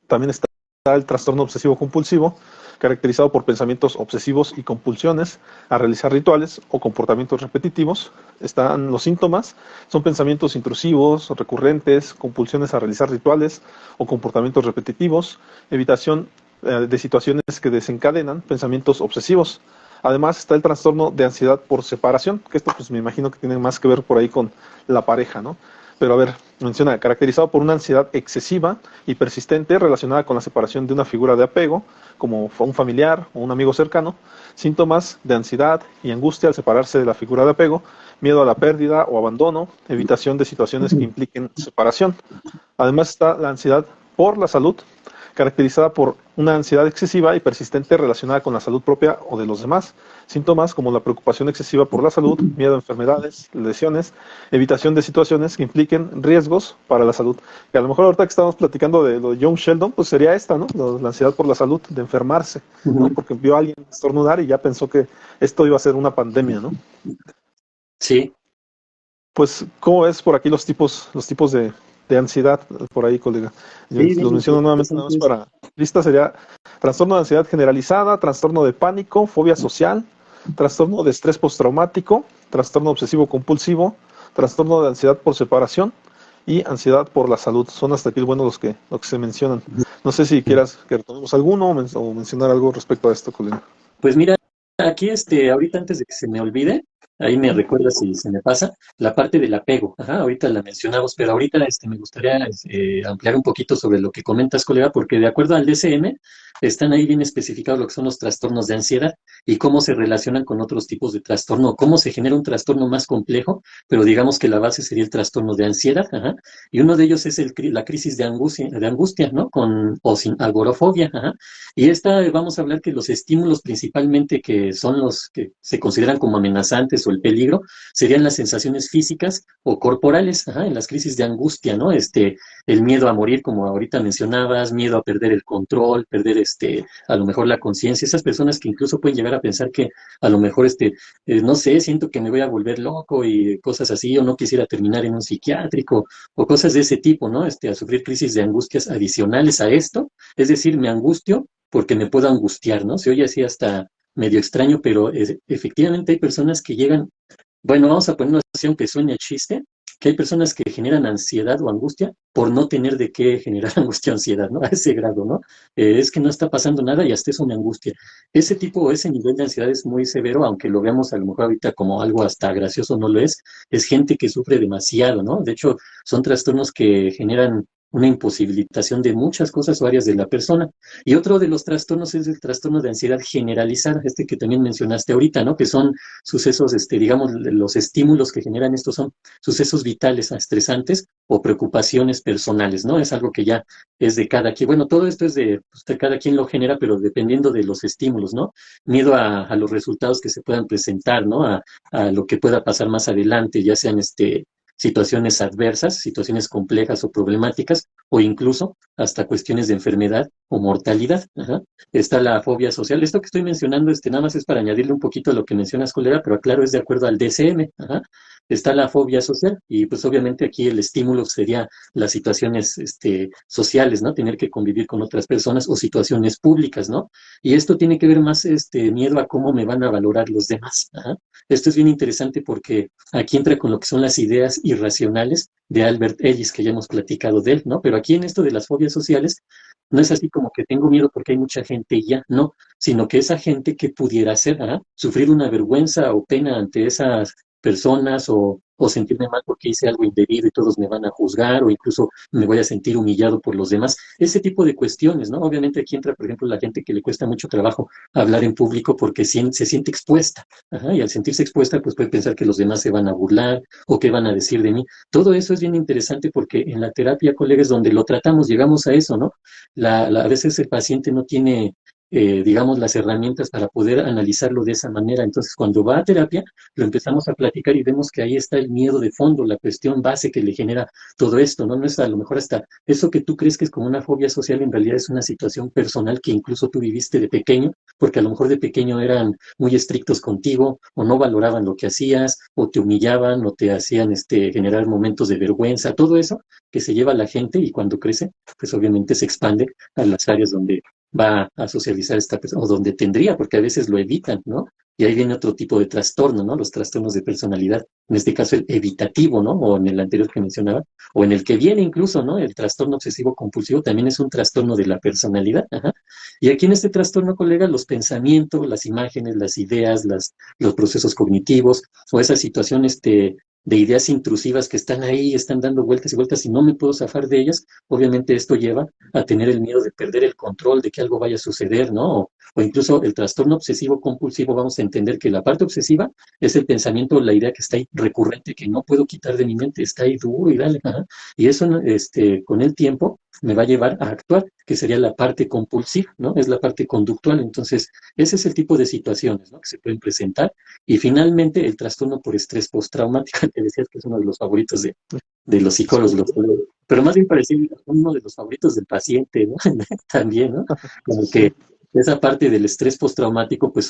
También está el trastorno obsesivo compulsivo, caracterizado por pensamientos obsesivos y compulsiones a realizar rituales o comportamientos repetitivos. Están los síntomas, son pensamientos intrusivos, recurrentes, compulsiones a realizar rituales o comportamientos repetitivos, evitación de situaciones que desencadenan pensamientos obsesivos. Además está el trastorno de ansiedad por separación, que esto pues me imagino que tiene más que ver por ahí con la pareja, ¿no? Pero a ver, menciona, caracterizado por una ansiedad excesiva y persistente relacionada con la separación de una figura de apego, como un familiar o un amigo cercano, síntomas de ansiedad y angustia al separarse de la figura de apego, miedo a la pérdida o abandono, evitación de situaciones que impliquen separación. Además está la ansiedad por la salud, caracterizada por una ansiedad excesiva y persistente relacionada con la salud propia o de los demás. Síntomas como la preocupación excesiva por la salud, miedo a enfermedades, lesiones, evitación de situaciones que impliquen riesgos para la salud. Que a lo mejor ahorita que estamos platicando de lo de John Sheldon, pues sería esta, ¿no? La ansiedad por la salud, de enfermarse, ¿no? Porque vio a alguien estornudar y ya pensó que esto iba a ser una pandemia, ¿no? Sí. Pues, ¿cómo ves por aquí los tipos de ansiedad por ahí, colega? Yo Sí, los bien menciono nuevamente nada más interesantes. para lista. Sería trastorno de ansiedad generalizada, trastorno de pánico, fobia social, trastorno de estrés postraumático, trastorno obsesivo compulsivo, trastorno de ansiedad por separación y ansiedad por la salud. Son hasta aquí bueno los que se mencionan. No sé si quieras que retomemos alguno o mencionar algo respecto a esto, colega. Pues mira, aquí ahorita antes de que se me olvide, ahí me recuerda si se me pasa, la parte del apego. Ajá, ahorita la mencionamos, pero ahorita me gustaría ampliar un poquito sobre lo que comentas, colega, porque de acuerdo al DSM, están ahí bien especificados lo que son los trastornos de ansiedad y cómo se relacionan con otros tipos de trastorno, cómo se genera un trastorno más complejo, pero digamos que la base sería el trastorno de ansiedad, ajá, y uno de ellos es la crisis de angustia, ¿no? O sin agorafobia, ajá. Y vamos a hablar que los estímulos principalmente que son los que se consideran como amenazantes o el peligro, serían las sensaciones físicas o corporales, ajá, en las crisis de angustia, ¿no? El miedo a morir, como ahorita mencionabas, miedo a perder el control, perder a lo mejor la conciencia, esas personas que incluso pueden llegar a pensar que a lo mejor no sé, siento que me voy a volver loco y cosas así, o no quisiera terminar en un psiquiátrico, o cosas de ese tipo, ¿no? A sufrir crisis de angustias adicionales a esto, es decir, me angustio porque me puedo angustiar, ¿no? Se oye así hasta medio extraño, pero efectivamente hay personas que llegan, bueno, vamos a poner una situación que suene a chiste, que hay personas que generan ansiedad o angustia por no tener de qué generar angustia o ansiedad, ¿no? A ese grado, ¿no? Es que no está pasando nada y hasta es una angustia. Ese tipo o ese nivel de ansiedad es muy severo, aunque lo veamos a lo mejor ahorita como algo hasta gracioso, no lo es. Es gente que sufre demasiado, ¿no? De hecho, son trastornos que generan una imposibilitación de muchas cosas o áreas de la persona. Y otro de los trastornos es el trastorno de ansiedad generalizada, que también mencionaste ahorita, ¿no? Que son sucesos, digamos, los estímulos que generan estos son sucesos vitales estresantes o preocupaciones personales, ¿no? Es algo que ya es de cada quien. Bueno, todo esto es de cada quien lo genera, pero dependiendo de los estímulos, ¿no? Miedo a los resultados que se puedan presentar, ¿no? A lo que pueda pasar más adelante, ya sean situaciones adversas, situaciones complejas o problemáticas, o incluso hasta cuestiones de enfermedad o mortalidad. Ajá. Está la fobia social. Esto que estoy mencionando, nada más es para añadirle un poquito a lo que mencionas, colega, pero aclaro, es de acuerdo al DSM. Ajá. Está la fobia social y pues obviamente aquí el estímulo sería las situaciones sociales, ¿no? Tener que convivir con otras personas o situaciones públicas, ¿no? Y esto tiene que ver más miedo a cómo me van a valorar los demás. Ajá. Esto es bien interesante porque aquí entra con lo que son las ideas irracionales de Albert Ellis, que ya hemos platicado de él, ¿no? Pero aquí en esto de las fobias sociales, no es así como que tengo miedo porque hay mucha gente y ya, no, sino que esa gente que pudiera hacer, ¿ah? Sufrir una vergüenza o pena ante esas personas o sentirme mal porque hice algo indebido y todos me van a juzgar o incluso me voy a sentir humillado por los demás. Ese tipo de cuestiones, ¿no? Obviamente aquí entra, por ejemplo, la gente que le cuesta mucho trabajo hablar en público porque se siente expuesta. Ajá, y al sentirse expuesta, pues puede pensar que los demás se van a burlar o qué van a decir de mí. Todo eso es bien interesante porque en la terapia, colegas, donde lo tratamos, llegamos a eso, ¿no? A veces el paciente no tiene digamos, las herramientas para poder analizarlo de esa manera. Entonces, cuando va a terapia, lo empezamos a platicar y vemos que ahí está el miedo de fondo, la cuestión base que le genera todo esto, ¿no? No es a lo mejor hasta eso que tú crees que es como una fobia social, en realidad es una situación personal que incluso tú viviste de pequeño, porque a lo mejor de pequeño eran muy estrictos contigo, o no valoraban lo que hacías, o te humillaban, o te hacían generar momentos de vergüenza, todo eso que se lleva a la gente y cuando crece, pues obviamente se expande a las áreas donde va a socializar esta persona, o donde tendría, porque a veces lo evitan, ¿no? Y ahí viene otro tipo de trastorno, ¿no? Los trastornos de personalidad, en este caso el evitativo, ¿no? O en el anterior que mencionaba, o en el que viene incluso, ¿no? El trastorno obsesivo compulsivo también es un trastorno de la personalidad, ajá. Y aquí en este trastorno, colega, los pensamientos, las imágenes, las ideas, los procesos cognitivos, o esa situación, de ideas intrusivas que están ahí, están dando vueltas y vueltas y no me puedo zafar de ellas, obviamente esto lleva a tener el miedo de perder el control, de que algo vaya a suceder, ¿no? O incluso el trastorno obsesivo compulsivo, vamos a entender que la parte obsesiva es el pensamiento, la idea que está ahí recurrente, que no puedo quitar de mi mente, está ahí duro y dale, ajá. Y eso, ¿no? Con el tiempo me va a llevar a actuar, que sería la parte compulsiva, ¿no? Es la parte conductual. Entonces, ese es el tipo de situaciones, ¿no? Que se pueden presentar. Y finalmente, el trastorno por estrés postraumático, que decías que es uno de los favoritos de los psicólogos, pero más bien parecido a uno de los favoritos del paciente, ¿no? También, ¿no? Como Sí. que esa parte del estrés postraumático, pues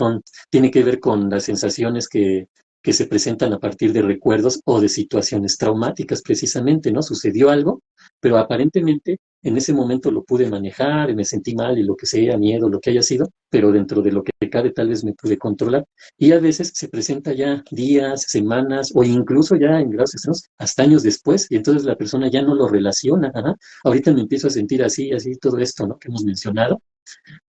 tiene que ver con las sensaciones que se presentan a partir de recuerdos o de situaciones traumáticas, precisamente, ¿no? Sucedió algo, pero aparentemente en ese momento lo pude manejar, y me sentí mal y lo que sea, miedo, lo que haya sido, pero dentro de lo que cabe tal vez me pude controlar. Y a veces se presenta ya días, semanas o incluso ya en grados extremos, hasta años después, y entonces la persona ya no lo relaciona. Ajá. Ahorita me empiezo a sentir así, así, todo esto, ¿no? Que hemos mencionado.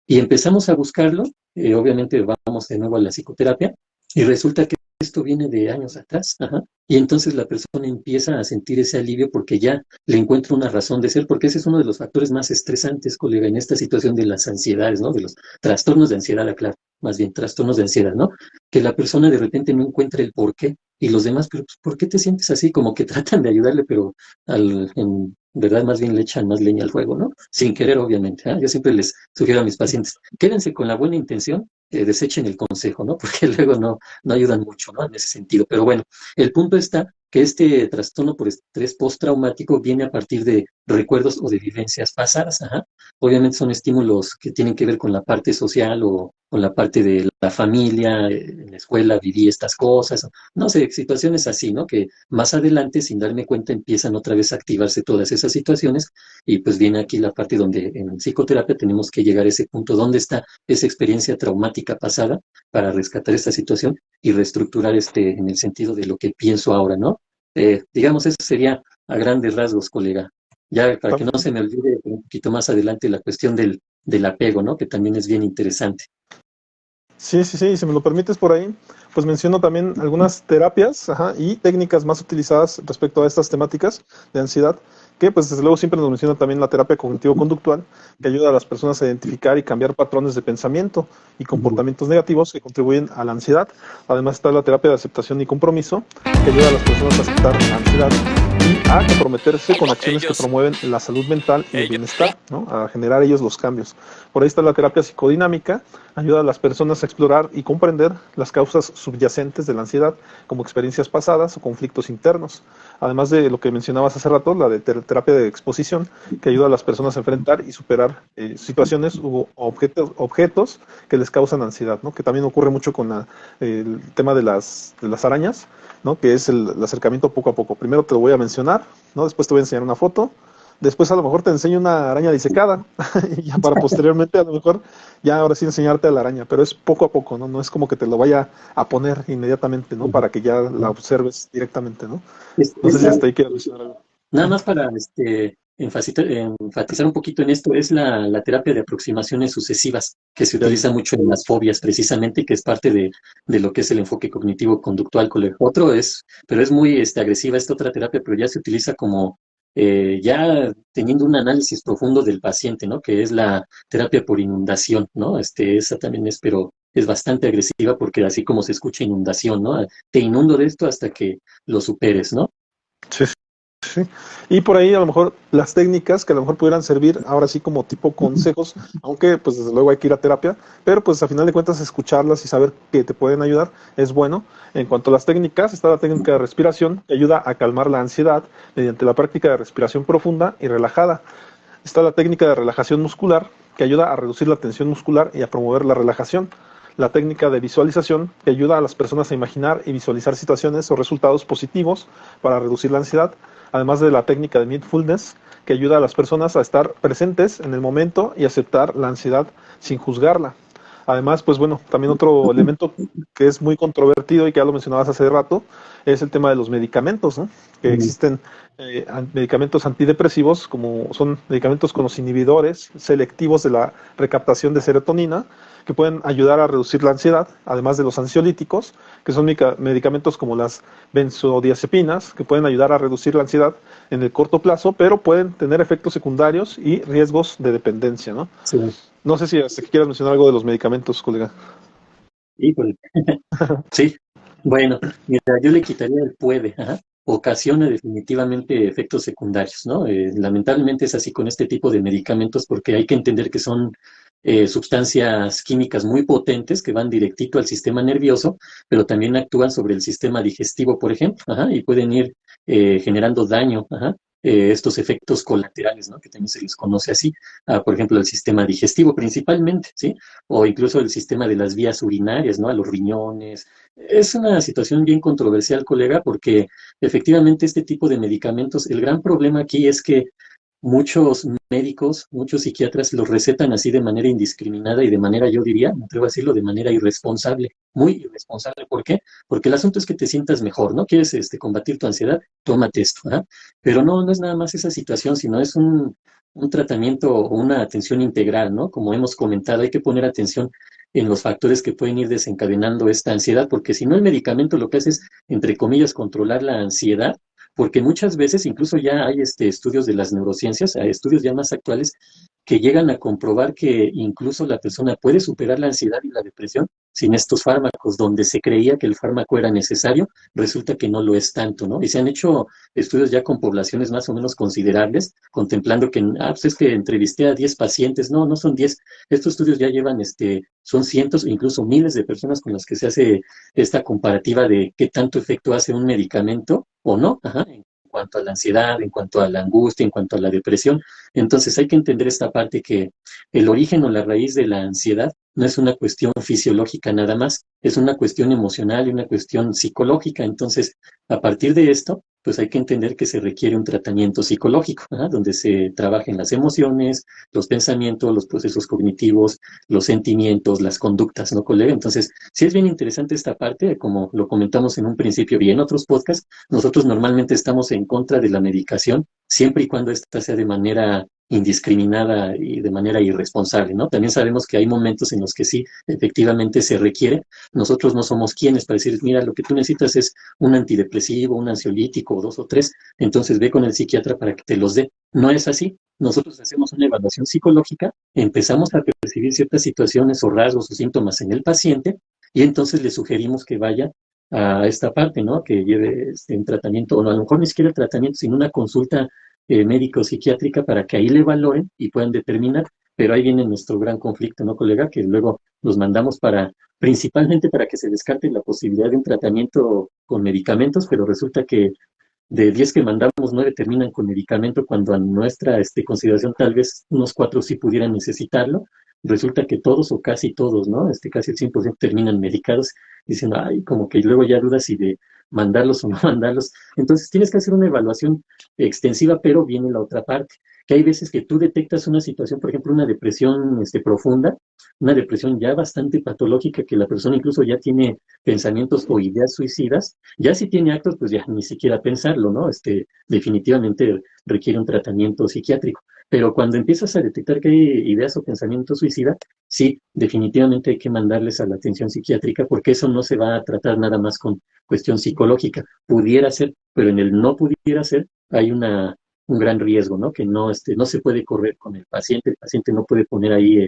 Y empezamos a buscarlo, obviamente vamos de nuevo a la psicoterapia, y resulta que esto viene de años atrás, ajá. Y entonces la persona empieza a sentir ese alivio porque ya le encuentra una razón de ser, porque ese es uno de los factores más estresantes, colega, en esta situación de las ansiedades, ¿no? De los trastornos de ansiedad, claro, más bien trastornos de ansiedad, ¿no? Que la persona de repente no encuentra el por qué, y los demás, pero pues, ¿por qué te sientes así? Como que tratan de ayudarle, pero en verdad más bien le echan más leña al fuego, ¿no? Sin querer, obviamente, ¿eh? Yo siempre les sugiero a mis pacientes, quédense con la buena intención, desechen el consejo, ¿no? Porque luego no ayudan mucho, ¿no? En ese sentido. Pero bueno, el punto está que este trastorno por estrés postraumático viene a partir de recuerdos o de vivencias pasadas, ajá. Obviamente son estímulos que tienen que ver con la parte social o con la parte de la familia, en la escuela viví estas cosas, no sé, situaciones así, ¿no? Que más adelante, sin darme cuenta, empiezan otra vez a activarse todas esas situaciones y pues viene aquí la parte donde en psicoterapia tenemos que llegar a ese punto, ¿dónde está esa experiencia traumática pasada para rescatar esta situación y reestructurar en el sentido de lo que pienso ahora, ¿no? Digamos, eso sería a grandes rasgos, colega. Ya para que no se me olvide un poquito más adelante la cuestión del apego, ¿no? Que también es bien interesante. Sí, sí, sí, si me lo permites por ahí, pues menciono también algunas terapias, ajá, y técnicas más utilizadas respecto a estas temáticas de ansiedad, que pues desde luego siempre nos menciona también la terapia cognitivo-conductual, que ayuda a las personas a identificar y cambiar patrones de pensamiento y comportamientos negativos que contribuyen a la ansiedad. Además está la terapia de aceptación y compromiso, que ayuda a las personas a aceptar la ansiedad y a comprometerse con acciones que promueven la salud mental y el bienestar, ¿no? A generar ellos los cambios. Por ahí está la terapia psicodinámica, ayuda a las personas a explorar y comprender las causas subyacentes de la ansiedad, como experiencias pasadas o conflictos internos. Además de lo que mencionabas hace rato, la de terapia de exposición, que ayuda a las personas a enfrentar y superar situaciones u objetos que les causan ansiedad, ¿no? Que también ocurre mucho con el tema de las arañas, ¿no? Que es el acercamiento poco a poco. Primero te lo voy a mencionar, ¿no? Después te voy a enseñar una foto, después a lo mejor te enseño una araña disecada, y ya para posteriormente a lo mejor ya ahora sí enseñarte a la araña, pero es poco a poco, ¿no? No es como que te lo vaya a poner inmediatamente, ¿no? Para que ya la observes directamente, ¿no? No sé si hasta ahí quieres mencionar algo. Nada más para enfatizar un poquito en esto, es la terapia de aproximaciones sucesivas que se utiliza mucho en las fobias precisamente, que es parte de lo que es el enfoque cognitivo-conductual. Otro pero es muy agresiva esta otra terapia, pero ya se utiliza como ya teniendo un análisis profundo del paciente, ¿no? Que es la terapia por inundación, ¿no? Esa también pero es bastante agresiva porque así como se escucha inundación, ¿no? Te inundo de esto hasta que lo superes, ¿no? Sí, Sí. Y por ahí a lo mejor las técnicas que a lo mejor pudieran servir ahora sí como tipo consejos, aunque pues desde luego hay que ir a terapia, pero pues a final de cuentas escucharlas y saber que te pueden ayudar es bueno. En cuanto a las técnicas, está la técnica de respiración que ayuda a calmar la ansiedad mediante la práctica de respiración profunda y relajada. Está la técnica de relajación muscular que ayuda a reducir la tensión muscular y a promover la relajación. La técnica de visualización que ayuda a las personas a imaginar y visualizar situaciones o resultados positivos para reducir la ansiedad, además de la técnica de mindfulness que ayuda a las personas a estar presentes en el momento y aceptar la ansiedad sin juzgarla. Además, pues bueno, también otro elemento que es muy controvertido y que ya lo mencionabas hace rato es el tema de los medicamentos, ¿no? Que existen medicamentos antidepresivos, como son medicamentos con los inhibidores selectivos de la recaptación de serotonina, que pueden ayudar a reducir la ansiedad, además de los ansiolíticos, que son medicamentos como las benzodiazepinas, que pueden ayudar a reducir la ansiedad en el corto plazo, pero pueden tener efectos secundarios y riesgos de dependencia, ¿no? Sí, No sé si hasta que quieras mencionar algo de los medicamentos, colega. híjole. Sí, bueno, mira, yo le quitaría el puede, ajá. Ocasiona definitivamente efectos secundarios, ¿no? Lamentablemente es así con este tipo de medicamentos porque hay que entender que son sustancias químicas muy potentes que van directito al sistema nervioso, pero también actúan sobre el sistema digestivo, por ejemplo, ajá, y pueden ir generando daño, ajá, estos efectos colaterales, ¿no? Que también se les conoce así, por ejemplo, el sistema digestivo principalmente, ¿sí? O incluso el sistema de las vías urinarias, ¿no? A los riñones. Es una situación bien controversial, colega, porque efectivamente este tipo de medicamentos, el gran problema aquí es que muchos médicos, muchos psiquiatras los recetan así de manera indiscriminada y de manera, yo diría, me atrevo a decirlo, de manera irresponsable, muy irresponsable. ¿Por qué? Porque el asunto es que te sientas mejor, ¿no? ¿Quieres combatir tu ansiedad? Tómate esto, ¿ah? Pero no, no es nada más esa situación, sino es un tratamiento o una atención integral, ¿no? Como hemos comentado, hay que poner atención en los factores que pueden ir desencadenando esta ansiedad, porque si no el medicamento lo que hace es, entre comillas, controlar la ansiedad, porque muchas veces incluso ya hay estudios de las neurociencias, hay estudios ya más actuales que llegan a comprobar que incluso la persona puede superar la ansiedad y la depresión sin estos fármacos, donde se creía que el fármaco era necesario, resulta que no lo es tanto, ¿no? Y se han hecho estudios ya con poblaciones más o menos considerables, contemplando que, pues es que entrevisté a 10 pacientes, no, no son 10, estos estudios ya llevan, son cientos e incluso miles de personas con las que se hace esta comparativa de qué tanto efecto hace un medicamento o no, ajá, en cuanto a la ansiedad, en cuanto a la angustia, en cuanto a la depresión. Entonces hay que entender esta parte que el origen o la raíz de la ansiedad no es una cuestión fisiológica nada más, es una cuestión emocional y una cuestión psicológica. Entonces, a partir de esto, pues hay que entender que se requiere un tratamiento psicológico, ¿ah? Donde se trabajen las emociones, los pensamientos, los procesos cognitivos, los sentimientos, las conductas, ¿no, colega? Entonces, sí es bien interesante esta parte, como lo comentamos en un principio y en otros podcasts, nosotros normalmente estamos en contra de la medicación, siempre y cuando ésta sea de manera indiscriminada y de manera irresponsable, ¿no? También sabemos que hay momentos en los que sí, efectivamente se requiere. Nosotros no somos quienes para decir, mira, lo que tú necesitas es un antidepresivo, un ansiolítico, o dos o tres, entonces ve con el psiquiatra para que te los dé. No es así. Nosotros hacemos una evaluación psicológica, empezamos a percibir ciertas situaciones o rasgos o síntomas en el paciente y entonces le sugerimos que vaya a esta parte, ¿no? Que lleve un tratamiento, o no, a lo mejor ni siquiera tratamiento, sino una consulta médico-psiquiátrica para que ahí le valoren y puedan determinar. Pero ahí viene nuestro gran conflicto, ¿no, colega? Que luego los mandamos principalmente para que se descarte la posibilidad de un tratamiento con medicamentos, pero resulta que de 10 que mandamos, 9 terminan con medicamento, cuando a nuestra consideración tal vez unos 4 sí pudieran necesitarlo. Resulta que todos o casi todos, ¿no? Casi el 100% terminan medicados, diciendo, ay, como que luego ya dudas si de mandarlos o no mandarlos. Entonces tienes que hacer una evaluación extensiva, pero viene la otra parte, que hay veces que tú detectas una situación, por ejemplo, una depresión profunda, una depresión ya bastante patológica, que la persona incluso ya tiene pensamientos o ideas suicidas. Ya si tiene actos, pues ya ni siquiera pensarlo, ¿no? Definitivamente requiere un tratamiento psiquiátrico. Pero cuando empiezas a detectar que hay ideas o pensamientos suicidas, sí, definitivamente hay que mandarles a la atención psiquiátrica, porque eso no se va a tratar nada más con cuestión psicológica. Pudiera ser, pero en el no pudiera ser hay un gran riesgo, ¿no? Que no se puede correr con el paciente no puede poner ahí,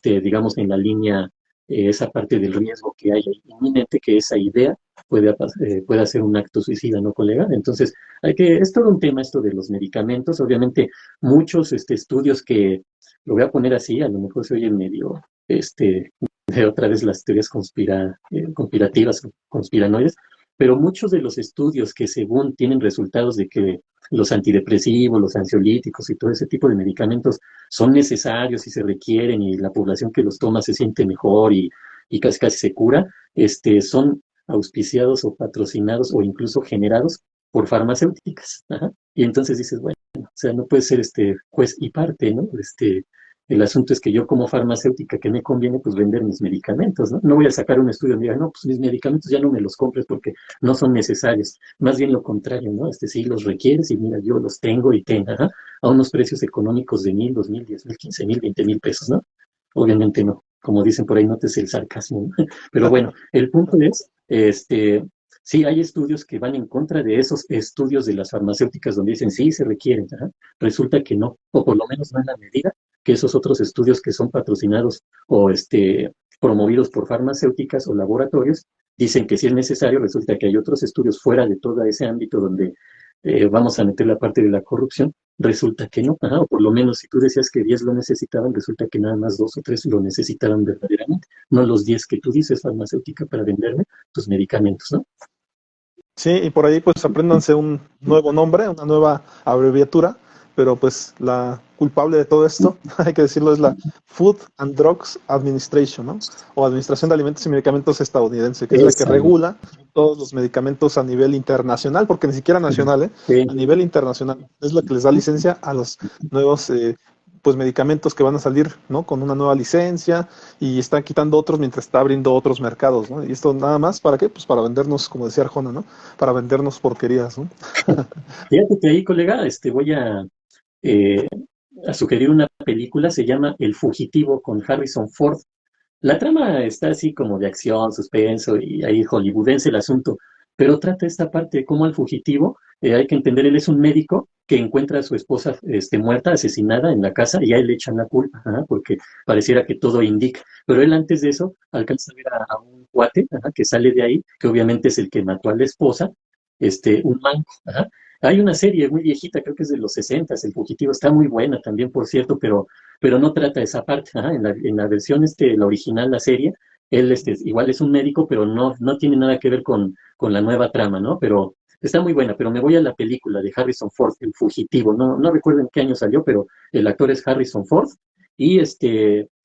digamos, en la línea esa parte del riesgo que hay ahí inminente, que esa idea pueda ser un acto suicida, ¿no, colega? Entonces, es todo un tema esto de los medicamentos. Obviamente, muchos estudios que, lo voy a poner así, a lo mejor se oye medio, de otra vez las teorías conspirativas, conspiranoides, pero muchos de los estudios que según tienen resultados de que los antidepresivos, los ansiolíticos y todo ese tipo de medicamentos son necesarios y se requieren y la población que los toma se siente mejor y casi casi se cura, son auspiciados o patrocinados o incluso generados por farmacéuticas. Ajá. Y entonces dices, bueno, o sea, no puede ser juez y parte, ¿no? El asunto es que yo como farmacéutica, que me conviene? Pues vender mis medicamentos, ¿no? No voy a sacar un estudio y diga, no, pues mis medicamentos ya no me los compres porque no son necesarios. Más bien lo contrario, ¿no? Sí los requieres y mira, yo los tengo y tengo, ajá, a unos precios económicos de 1,000, 2,000, 10,000, 15,000, 20,000 pesos, ¿no? Obviamente no. Como dicen por ahí, notes el sarcasmo, ¿no? Pero bueno, el punto es, sí, hay estudios que van en contra de esos estudios de las farmacéuticas donde dicen sí, se requieren. Ajá. Resulta que no, o por lo menos no en la medida que esos otros estudios que son patrocinados o promovidos por farmacéuticas o laboratorios dicen que si es necesario. Resulta que hay otros estudios fuera de todo ese ámbito donde vamos a meter la parte de la corrupción. Resulta que no, ajá, o por lo menos si tú decías que 10 lo necesitaban, resulta que nada más 2 o 3 lo necesitaban verdaderamente, no los 10 que tú dices farmacéutica para venderme tus medicamentos, ¿no? Sí, y por ahí pues apréndanse un nuevo nombre, una nueva abreviatura, pero pues la culpable de todo esto, hay que decirlo, es la Food and Drugs Administration, ¿no? O Administración de Alimentos y Medicamentos estadounidense, que es la que regula todos los medicamentos a nivel internacional, porque ni siquiera nacional, Sí. a nivel internacional, es la que les da licencia a los nuevos pues medicamentos que van a salir, ¿no? Con una nueva licencia y están quitando otros mientras está abriendo otros mercados, ¿no? Y esto nada más, ¿para qué? Pues para vendernos, como decía Arjona, ¿no? Para vendernos porquerías, ¿no? Fíjate que ahí, colega, voy eh, a sugerir una película, se llama El Fugitivo con Harrison Ford. La trama está así como de acción, suspenso y ahí hollywoodense el asunto, pero trata esta parte de cómo al fugitivo, hay que entender, él es un médico que encuentra a su esposa muerta, asesinada en la casa y a él le echan la culpa, ajá, porque pareciera que todo indica, pero él antes de eso alcanza a ver a un cuate, ajá, que sale de ahí, que obviamente es el que mató a la esposa, un manco, ajá. Hay una serie muy viejita, creo que es de los 60, El Fugitivo, está muy buena también, por cierto, pero no trata esa parte. Ajá. En la versión, la original, la serie, él igual es un médico, pero no tiene nada que ver con la nueva trama, ¿no? Pero está muy buena, pero me voy a la película de Harrison Ford, El Fugitivo. No recuerdo en qué año salió, pero el actor es Harrison Ford y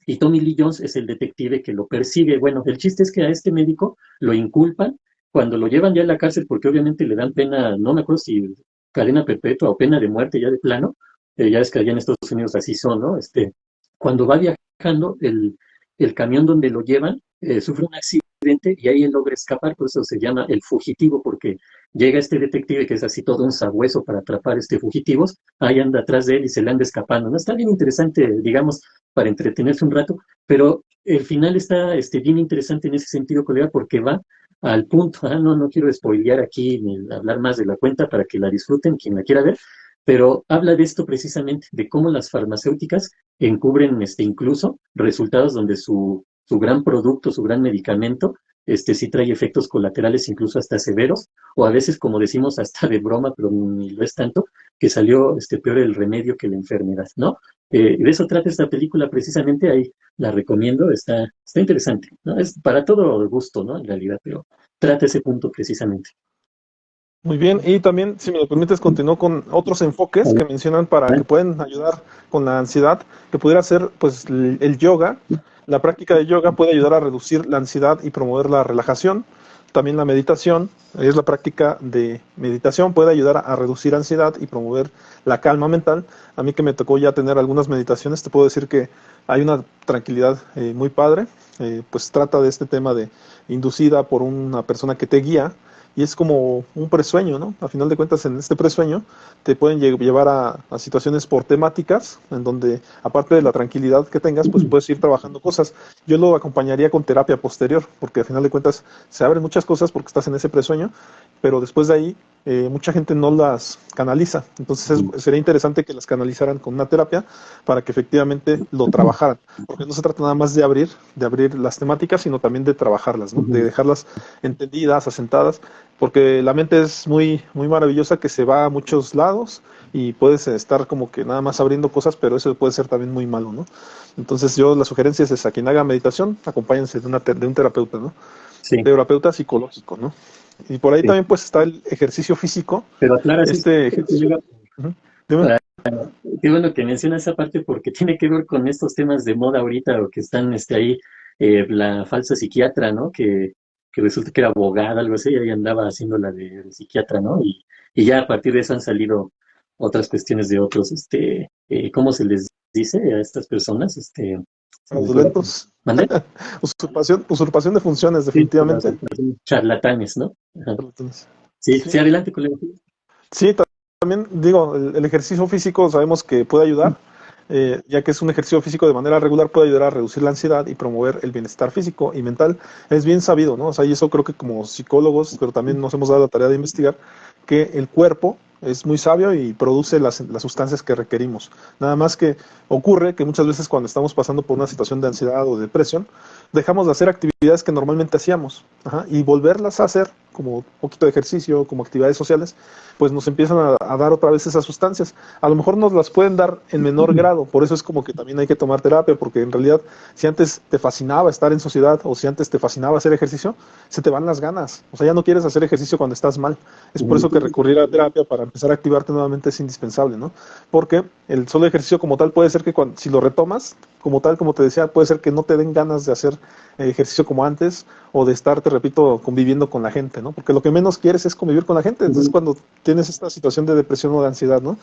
y Tommy Lee Jones es el detective que lo persigue. Bueno, el chiste es que a este médico lo inculpan cuando lo llevan ya a la cárcel, porque obviamente le dan pena, no me acuerdo si cadena perpetua o pena de muerte ya de plano. Ya es que allá en Estados Unidos así son, ¿no? Cuando va viajando, el camión donde lo llevan sufre un accidente y ahí él logra escapar, por eso se llama El Fugitivo, porque llega este detective que es así todo un sabueso para atrapar fugitivos, ahí anda atrás de él y se le anda escapando, ¿no? Está bien interesante, digamos, para entretenerse un rato, pero el final está bien interesante en ese sentido, colega, porque va al punto. No quiero spoilear aquí ni hablar más de la cuenta para que la disfruten quien la quiera ver, pero habla de esto precisamente, de cómo las farmacéuticas encubren incluso resultados donde su gran producto, su gran medicamento, sí trae efectos colaterales incluso hasta severos, o a veces, como decimos, hasta de broma, pero ni lo es tanto, que salió peor el remedio que la enfermedad, ¿no? De eso trata esta película precisamente, ahí la recomiendo, está interesante, ¿no? Es para todo gusto, ¿no? En realidad, pero trata ese punto precisamente. Muy bien, y también, si me lo permites, continúo con otros enfoques que mencionan para que pueden ayudar con la ansiedad, que pudiera ser pues el yoga. La práctica de yoga puede ayudar a reducir la ansiedad y promover la relajación. También la meditación, es la práctica de meditación, puede ayudar a reducir ansiedad y promover la calma mental. A mí que me tocó ya tener algunas meditaciones, te puedo decir que hay una tranquilidad muy padre. Pues trata de este tema de inducida por una persona que te guía y es como un presueño, ¿no? A final de cuentas, en este presueño te pueden llevar a situaciones por temáticas, en donde, aparte de la tranquilidad que tengas, pues puedes ir trabajando cosas. Yo lo acompañaría con terapia posterior, porque a final de cuentas se abren muchas cosas porque estás en ese presueño, pero después de ahí mucha gente no las canaliza. Entonces sería interesante que las canalizaran con una terapia para que efectivamente lo trabajaran, porque no se trata nada más de abrir las temáticas, sino también de trabajarlas, ¿no? De dejarlas entendidas, asentadas, porque la mente es muy, muy maravillosa, que se va a muchos lados y puedes estar como que nada más abriendo cosas, pero eso puede ser también muy malo, ¿no? Entonces yo la sugerencia es esa: quien haga meditación, acompáñense de un terapeuta, ¿no? Sí, Terapeuta psicológico, ¿no? Y por ahí sí. también pues está el ejercicio físico. Pero aclara, sí, Este ejercicio, uh-huh. Dime. qué bueno que menciona esa parte porque tiene que ver con estos temas de moda ahorita o que están ahí, la falsa psiquiatra, ¿no? Que resulta que era abogada, algo así, y ahí andaba haciendo la de psiquiatra, ¿no? Y ya a partir de eso han salido otras cuestiones de otros, ¿cómo se les dice a estas personas? Se me fue. Fraudulentos. ¿Mande? Usurpación de funciones, Sí, definitivamente. charlatanes, ¿no? Ajá. Sí, sí, Sí, adelante, colega. sí, también digo, el ejercicio físico sabemos que puede ayudar, ya que es un ejercicio físico de manera regular, puede ayudar a reducir la ansiedad y promover el bienestar físico y mental. Es bien sabido, ¿no? O sea, y eso creo que como psicólogos, pero también nos hemos dado la tarea de investigar que el cuerpo es muy sabio y produce las sustancias que requerimos. Nada más que ocurre que muchas veces cuando estamos pasando por una situación de ansiedad o depresión, dejamos de hacer actividades que normalmente hacíamos, ajá, y volverlas a hacer, como un poquito de ejercicio, como actividades sociales, pues nos empiezan a dar otra vez esas sustancias. A lo mejor nos las pueden dar en menor grado, por eso es como que también hay que tomar terapia, porque en realidad si antes te fascinaba estar en sociedad o si antes te fascinaba hacer ejercicio, se te van las ganas. O sea, ya no quieres hacer ejercicio cuando estás mal. Es por eso que recurrir a terapia para empezar a activarte nuevamente es indispensable, ¿no? Porque el solo ejercicio como tal puede ser que si lo retomas, como tal, como te decía, puede ser que no te den ganas de hacer ejercicio como antes o de estar, te repito, conviviendo con la gente, ¿no? Porque lo que menos quieres es convivir con la gente. Entonces, cuando tienes esta situación de depresión o de ansiedad, ¿no?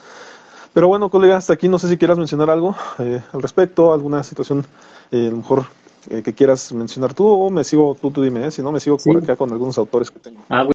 Pero bueno, colega, hasta aquí no sé si quieras mencionar algo al respecto, alguna situación a lo mejor que quieras mencionar tú, o me sigo, tú dime, si no, me sigo por Sí. acá con algunos autores que tengo. Ah,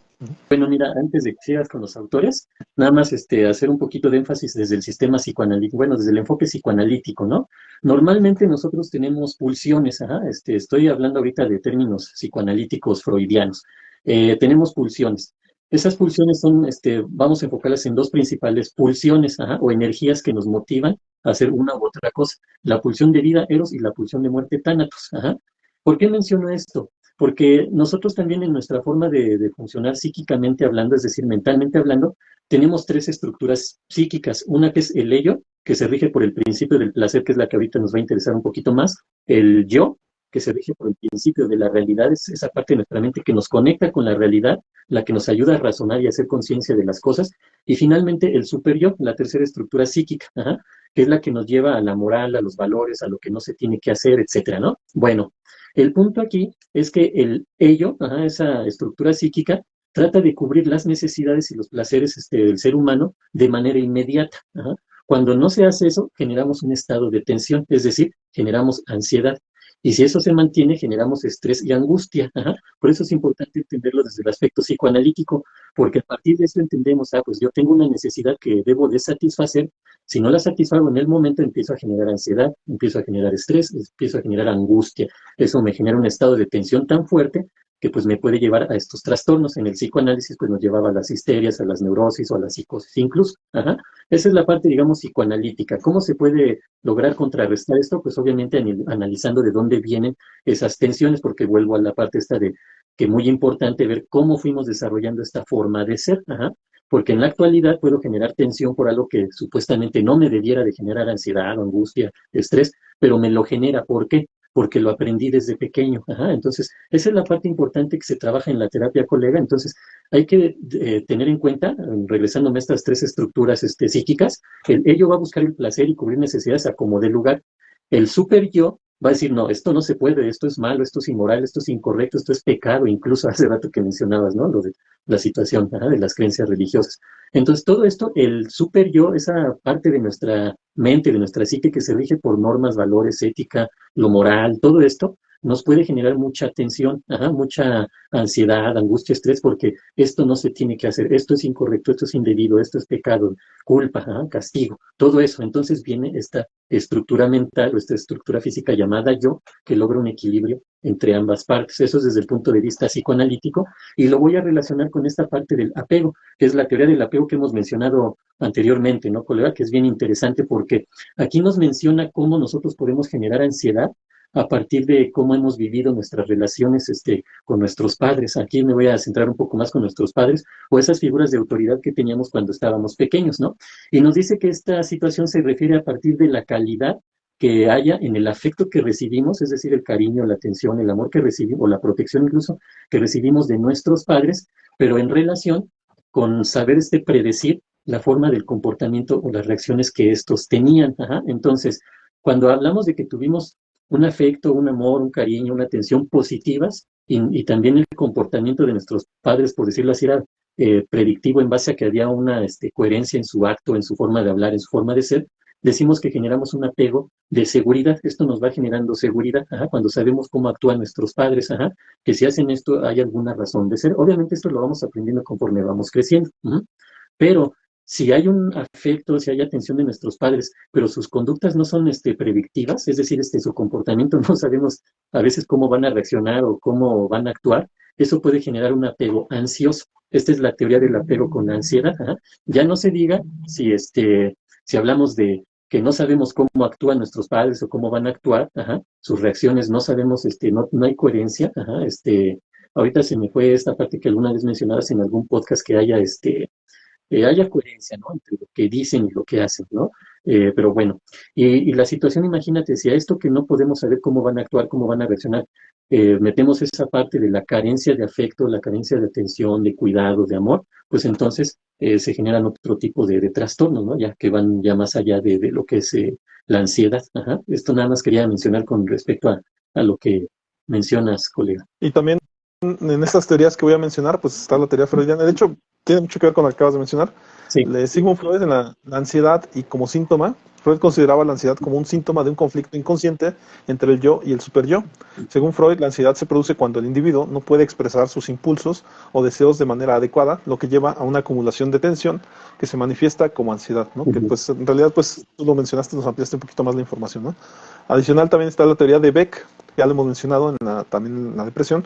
bueno, mira, antes de que sigas con los autores, nada más hacer un poquito de énfasis desde el sistema psicoanalítico, bueno, desde el enfoque psicoanalítico, ¿no? Normalmente nosotros tenemos pulsiones, ajá, estoy hablando ahorita de términos psicoanalíticos freudianos. Tenemos pulsiones. Esas pulsiones son, vamos a enfocarlas en dos principales pulsiones, ajá, o energías que nos motivan a hacer una u otra cosa. La pulsión de vida, Eros, y la pulsión de muerte, Tánatos, ajá. ¿Por qué menciono esto? Porque nosotros también en nuestra forma de funcionar psíquicamente hablando, es decir, mentalmente hablando, tenemos tres estructuras psíquicas. Una que es el ello, que se rige por el principio del placer, que es la que ahorita nos va a interesar un poquito más. El yo, que se rige por el principio de la realidad, es esa parte de nuestra mente que nos conecta con la realidad, la que nos ayuda a razonar y a hacer conciencia de las cosas. Y finalmente el superyo, la tercera estructura psíquica, ajá, que es la que nos lleva a la moral, a los valores, a lo que no se tiene que hacer, etcétera, ¿no? Bueno, el punto aquí es que el ello, ajá, esa estructura psíquica, trata de cubrir las necesidades y los placeres del ser humano de manera inmediata. Ajá. Cuando no se hace eso, generamos un estado de tensión, es decir, generamos ansiedad. Y si eso se mantiene, generamos estrés y angustia. Ajá. Por eso es importante entenderlo desde el aspecto psicoanalítico, porque a partir de eso entendemos, pues yo tengo una necesidad que debo de satisfacer. Si no la satisfago en el momento, empiezo a generar ansiedad, empiezo a generar estrés, empiezo a generar angustia. Eso me genera un estado de tensión tan fuerte que pues me puede llevar a estos trastornos. En el psicoanálisis pues nos llevaba a las histerias, a las neurosis o a la psicosis incluso. Ajá. Esa es la parte, digamos, psicoanalítica. ¿Cómo se puede lograr contrarrestar esto? Pues obviamente analizando de dónde vienen esas tensiones, porque vuelvo a la parte esta de que muy importante ver cómo fuimos desarrollando esta forma de ser. Ajá. Porque en la actualidad puedo generar tensión por algo que supuestamente no me debiera de generar ansiedad, angustia, estrés, pero me lo genera. ¿Por qué? Porque lo aprendí desde pequeño. Ajá. Entonces, esa es la parte importante que se trabaja en la terapia, colega. Entonces, hay que tener en cuenta, regresándome a estas tres estructuras psíquicas, el ello va a buscar el placer y cubrir necesidades a como dé lugar. El super yo va a decir, no, esto no se puede, esto es malo, esto es inmoral, esto es incorrecto, esto es pecado, incluso hace rato que mencionabas, ¿no? Lo de la situación, ¿verdad? De las creencias religiosas. Entonces, todo esto, el super yo, esa parte de nuestra mente, de nuestra psique que se rige por normas, valores, ética, lo moral, todo esto, nos puede generar mucha tensión, mucha ansiedad, angustia, estrés, porque esto no se tiene que hacer, esto es incorrecto, esto es indebido, esto es pecado, culpa, castigo, todo eso. Entonces viene esta estructura mental o esta estructura física llamada yo, que logra un equilibrio entre ambas partes. Eso es desde el punto de vista psicoanalítico, y lo voy a relacionar con esta parte del apego, que es la teoría del apego que hemos mencionado anteriormente, ¿no, colega? Que es bien interesante porque aquí nos menciona cómo nosotros podemos generar ansiedad a partir de cómo hemos vivido nuestras relaciones con nuestros padres. Aquí me voy a centrar un poco más con nuestros padres o esas figuras de autoridad que teníamos cuando estábamos pequeños, ¿no? Y nos dice que esta situación se refiere a partir de la calidad que haya en el afecto que recibimos, es decir, el cariño, la atención, el amor que recibimos, o la protección incluso que recibimos de nuestros padres, pero en relación con saber predecir la forma del comportamiento o las reacciones que estos tenían. Entonces, cuando hablamos de que tuvimos un afecto, un amor, un cariño, una atención positivas, y también el comportamiento de nuestros padres, por decirlo así, era predictivo en base a que había una coherencia en su acto, en su forma de hablar, en su forma de ser, decimos que generamos un apego de seguridad. Esto nos va generando seguridad, cuando sabemos cómo actúan nuestros padres, que si hacen esto hay alguna razón de ser. Obviamente esto lo vamos aprendiendo conforme vamos creciendo, pero si hay un afecto, si hay atención de nuestros padres, pero sus conductas no son predictivas, es decir, su comportamiento no sabemos a veces cómo van a reaccionar o cómo van a actuar, eso puede generar un apego ansioso. Esta es la teoría del apego con la ansiedad. Ya no se diga si hablamos de que no sabemos cómo actúan nuestros padres o cómo van a actuar, sus reacciones no sabemos, no hay coherencia, ahorita se me fue esta parte que alguna vez mencionabas en algún podcast, que haya coherencia, ¿no? Entre lo que dicen y lo que hacen, ¿no? Pero bueno, y la situación, imagínate, si a esto que no podemos saber cómo van a actuar, cómo van a reaccionar, metemos esa parte de la carencia de afecto, la carencia de atención, de cuidado, de amor, pues entonces se generan otro tipo de trastornos, ¿no? Ya que van ya más allá de lo que es la ansiedad. Esto nada más quería mencionar con respecto a lo que mencionas, colega. Y también en estas teorías que voy a mencionar, pues está la teoría freudiana. De hecho, tiene mucho que ver con lo que acabas de mencionar. Sí. Sigmund Freud, en la ansiedad y como síntoma, Freud consideraba la ansiedad como un síntoma de un conflicto inconsciente entre el yo y el superyo. Según Freud, la ansiedad se produce cuando el individuo no puede expresar sus impulsos o deseos de manera adecuada, lo que lleva a una acumulación de tensión que se manifiesta como ansiedad, ¿no? Que pues en realidad, pues tú lo mencionaste, nos ampliaste un poquito más la información, ¿no? Adicional también está la teoría de Beck, que ya lo hemos mencionado también en la depresión,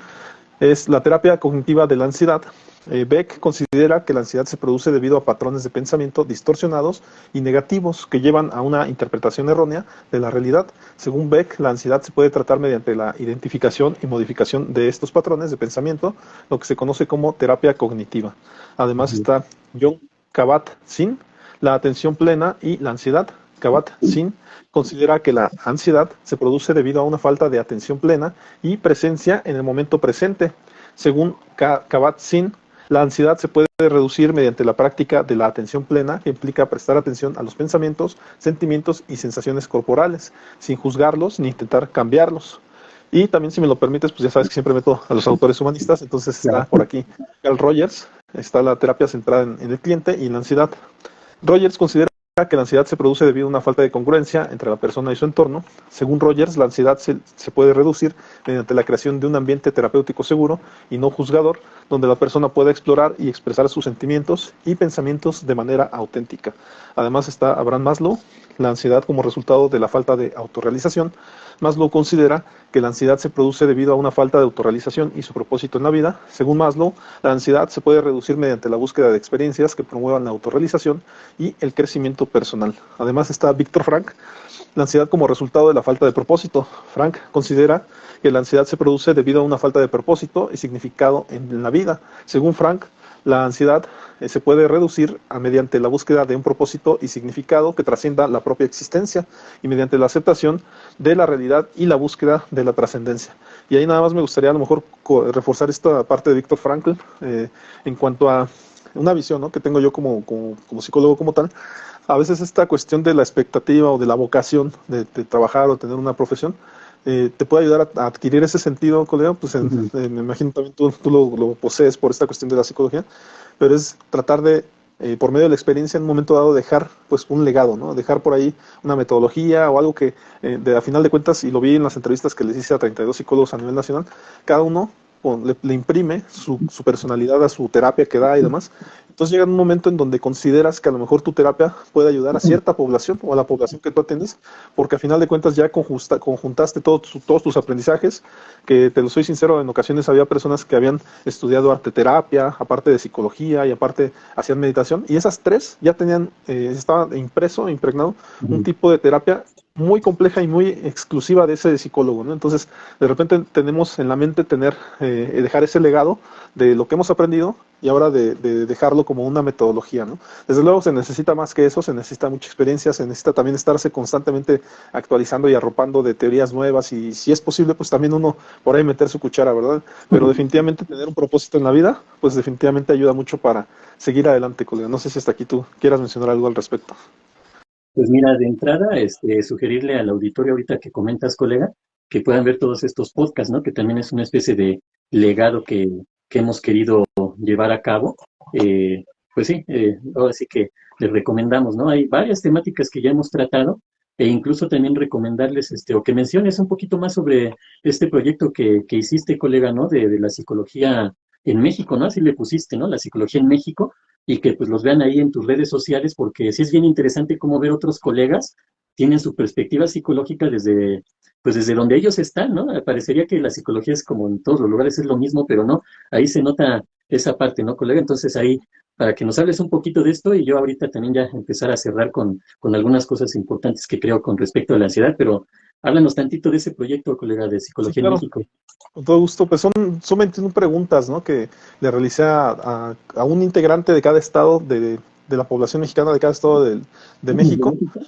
es la terapia cognitiva de la ansiedad. Beck considera que la ansiedad se produce debido a patrones de pensamiento distorsionados y negativos que llevan a una interpretación errónea de la realidad. Según Beck, la ansiedad se puede tratar mediante la identificación y modificación de estos patrones de pensamiento, lo que se conoce como terapia cognitiva. Además está John Kabat-Zinn, la atención plena y la ansiedad. Kabat-Zinn considera que la ansiedad se produce debido a una falta de atención plena y presencia en el momento presente. Según Kabat-Zinn, la ansiedad se puede reducir mediante la práctica de la atención plena, que implica prestar atención a los pensamientos, sentimientos y sensaciones corporales, sin juzgarlos ni intentar cambiarlos. Y también, si me lo permites, pues ya sabes que siempre meto a los autores humanistas, entonces está por aquí Carl Rogers, está la terapia centrada en el cliente y la ansiedad. Rogers considera que la ansiedad se produce debido a una falta de congruencia entre la persona y su entorno. Según Rogers, la ansiedad se puede reducir mediante la creación de un ambiente terapéutico seguro y no juzgador, donde la persona pueda explorar y expresar sus sentimientos y pensamientos de manera auténtica. Además está Abraham Maslow, la ansiedad como resultado de la falta de autorrealización. Maslow considera que la ansiedad se produce debido a una falta de autorrealización y su propósito en la vida. Según Maslow, la ansiedad se puede reducir mediante la búsqueda de experiencias que promuevan la autorrealización y el crecimiento personal. Además está Viktor Frankl, la ansiedad como resultado de la falta de propósito. Frankl considera que la ansiedad se produce debido a una falta de propósito y significado en la vida. Según Frankl, la ansiedad se puede reducir mediante la búsqueda de un propósito y significado que trascienda la propia existencia y mediante la aceptación de la realidad y la búsqueda de la trascendencia. Y ahí nada más me gustaría a lo mejor reforzar esta parte de Viktor Frankl en cuanto a una visión, ¿no?, que tengo yo como psicólogo como tal. A veces esta cuestión de la expectativa o de la vocación de trabajar o tener una profesión te puede ayudar a adquirir ese sentido, colega. Pues me imagino también tú lo posees por esta cuestión de la psicología, pero es tratar de por medio de la experiencia en un momento dado dejar pues un legado, ¿no? Dejar por ahí una metodología o algo que a final de cuentas, y lo vi en las entrevistas que les hice a 32 psicólogos a nivel nacional, cada uno le imprime su personalidad a su terapia que da y demás. Entonces llega un momento en donde consideras que a lo mejor tu terapia puede ayudar a cierta población o a la población que tú atiendes, porque a final de cuentas ya conjuntaste todos tus aprendizajes, que te lo soy sincero, en ocasiones había personas que habían estudiado arte terapia, aparte de psicología y aparte hacían meditación, y esas tres ya tenían, estaba impreso, impregnado, un tipo de terapia muy compleja y muy exclusiva de ese psicólogo, ¿no? Entonces, de repente tenemos en la mente dejar ese legado de lo que hemos aprendido y ahora de dejarlo como una metodología, ¿no? Desde luego se necesita más que eso, se necesita mucha experiencia, se necesita también estarse constantemente actualizando y arropando de teorías nuevas y si es posible, pues también uno por ahí meter su cuchara, ¿verdad? Pero definitivamente tener un propósito en la vida, pues definitivamente ayuda mucho para seguir adelante, colega. No sé si hasta aquí tú quieras mencionar algo al respecto. Pues mira, de entrada, sugerirle al auditorio ahorita que comentas, colega, que puedan ver todos estos podcasts, ¿no? Que también es una especie de legado que hemos querido llevar a cabo. Eh, pues sí, ahora sí que les recomendamos, ¿no? Hay varias temáticas que ya hemos tratado e incluso también recomendarles, o que menciones un poquito más sobre este proyecto que hiciste, colega, ¿no? De la psicología en México, ¿no? Así le pusiste, ¿no? La psicología en México y que pues los vean ahí en tus redes sociales, porque sí es bien interesante cómo ver otros colegas tienen su perspectiva psicológica pues desde donde ellos están, ¿no? Parecería que la psicología es como en todos los lugares es lo mismo, pero no, ahí se nota esa parte, ¿no, colega? Entonces ahí, para que nos hables un poquito de esto y yo ahorita también ya empezar a cerrar con algunas cosas importantes que creo con respecto a la ansiedad, pero háblanos tantito de ese proyecto, colega, de Sí, Psicología en claro. México. Con todo gusto, pues son 21 preguntas, ¿no? Que le realicé a un integrante de cada estado de la población mexicana de cada estado de ¿De México, México?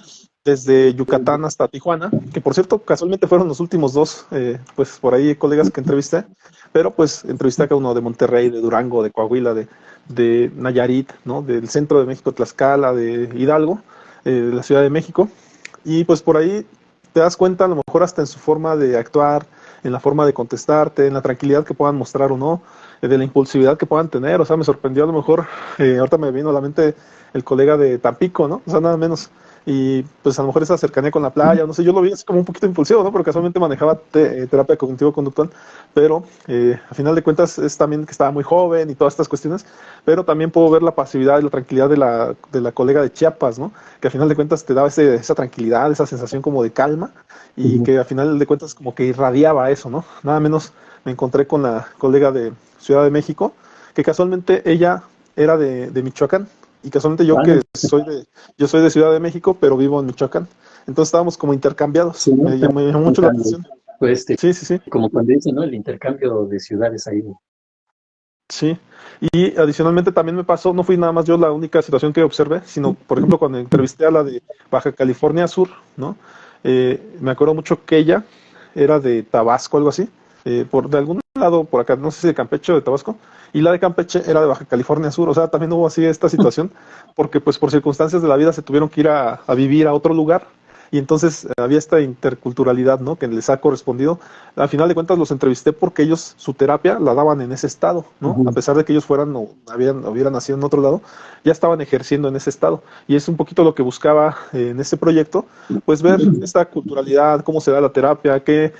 desde Yucatán hasta Tijuana, que por cierto, casualmente fueron los últimos dos, pues por ahí colegas que entrevisté, pero pues entrevisté a cada uno de Monterrey, de Durango, de Coahuila, de Nayarit, ¿no? Del centro de México, Tlaxcala, de Hidalgo, de la Ciudad de México, y pues por ahí te das cuenta, a lo mejor hasta en su forma de actuar, en la forma de contestarte, en la tranquilidad que puedan mostrar o no, de la impulsividad que puedan tener. O sea, me sorprendió a lo mejor, ahorita me vino a la mente el colega de Tampico, ¿no? O sea, nada menos. Y pues a lo mejor esa cercanía con la playa, no sé, yo lo vi así como un poquito impulsivo, ¿no? Porque casualmente manejaba terapia cognitivo-conductual, pero a final de cuentas es también que estaba muy joven y todas estas cuestiones, pero también puedo ver la pasividad y la tranquilidad de la colega de Chiapas, ¿no? Que a final de cuentas te daba esa tranquilidad, esa sensación como de calma y Ujú. que a final de cuentas como que irradiaba eso, ¿no? Nada menos me encontré con la colega de Ciudad de México, que casualmente ella era de Michoacán y casualmente yo Ah, que soy de Ciudad de México, pero vivo en Michoacán. Entonces estábamos como intercambiados. sí, ¿no? Me llamó mucho la atención. Pues Sí, sí, sí. como cuando dicen, ¿no? El intercambio de ciudades ahí. Sí, y adicionalmente también me pasó, no fui nada más yo la única situación que observé, sino, por ejemplo, cuando entrevisté a la de Baja California Sur, ¿no? Me acuerdo mucho que ella era de Tabasco, algo así, de algún lado por acá, no sé si de Campeche o de Tabasco, y la de Campeche era de Baja California Sur, o sea, también hubo así esta situación, porque pues por circunstancias de la vida se tuvieron que ir a vivir a otro lugar, y entonces había esta interculturalidad, ¿no? Que les ha correspondido. Al final de cuentas los entrevisté porque ellos su terapia la daban en ese estado, ¿no? A Ujú. pesar de que ellos fueran o hubieran nacido en otro lado, ya estaban ejerciendo en ese estado. Y es un poquito lo que buscaba en este proyecto, pues ver esta culturalidad, cómo se da la terapia, qué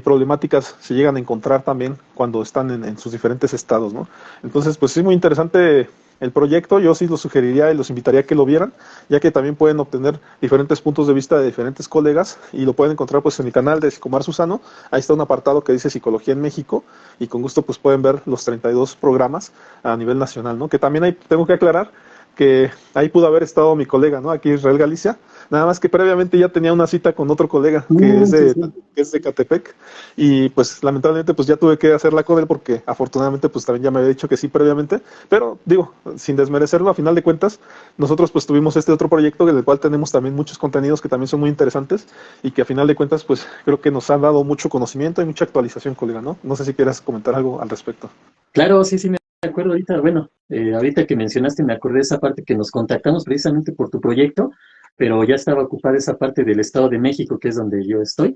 problemáticas se llegan a encontrar también cuando están en sus diferentes estados, ¿no? Entonces, pues sí, muy interesante el proyecto, yo sí los sugeriría y los invitaría a que lo vieran, ya que también pueden obtener diferentes puntos de vista de diferentes colegas y lo pueden encontrar pues en el canal de Psicomar Susano. Ahí está un apartado que dice Psicología en México y con gusto pues pueden ver los 32 programas a nivel nacional, ¿no? Que también ahí tengo que aclarar que ahí pudo haber estado mi colega, ¿no? Aquí Israel Galicia, nada más que previamente ya tenía una cita con otro colega Sí, sí. que es de Catepec y pues lamentablemente pues ya tuve que hacerla con él porque afortunadamente pues también ya me había dicho que sí previamente, pero digo, sin desmerecerlo, a final de cuentas, nosotros pues tuvimos este otro proyecto en el cual tenemos también muchos contenidos que también son muy interesantes y que a final de cuentas pues creo que nos han dado mucho conocimiento y mucha actualización, colega, ¿no? No sé si quieras comentar algo al respecto. Claro, sí, sí, me acuerdo ahorita, bueno, ahorita que mencionaste me acordé de esa parte que nos contactamos precisamente por tu proyecto, pero ya estaba ocupada esa parte del Estado de México, que es donde yo estoy,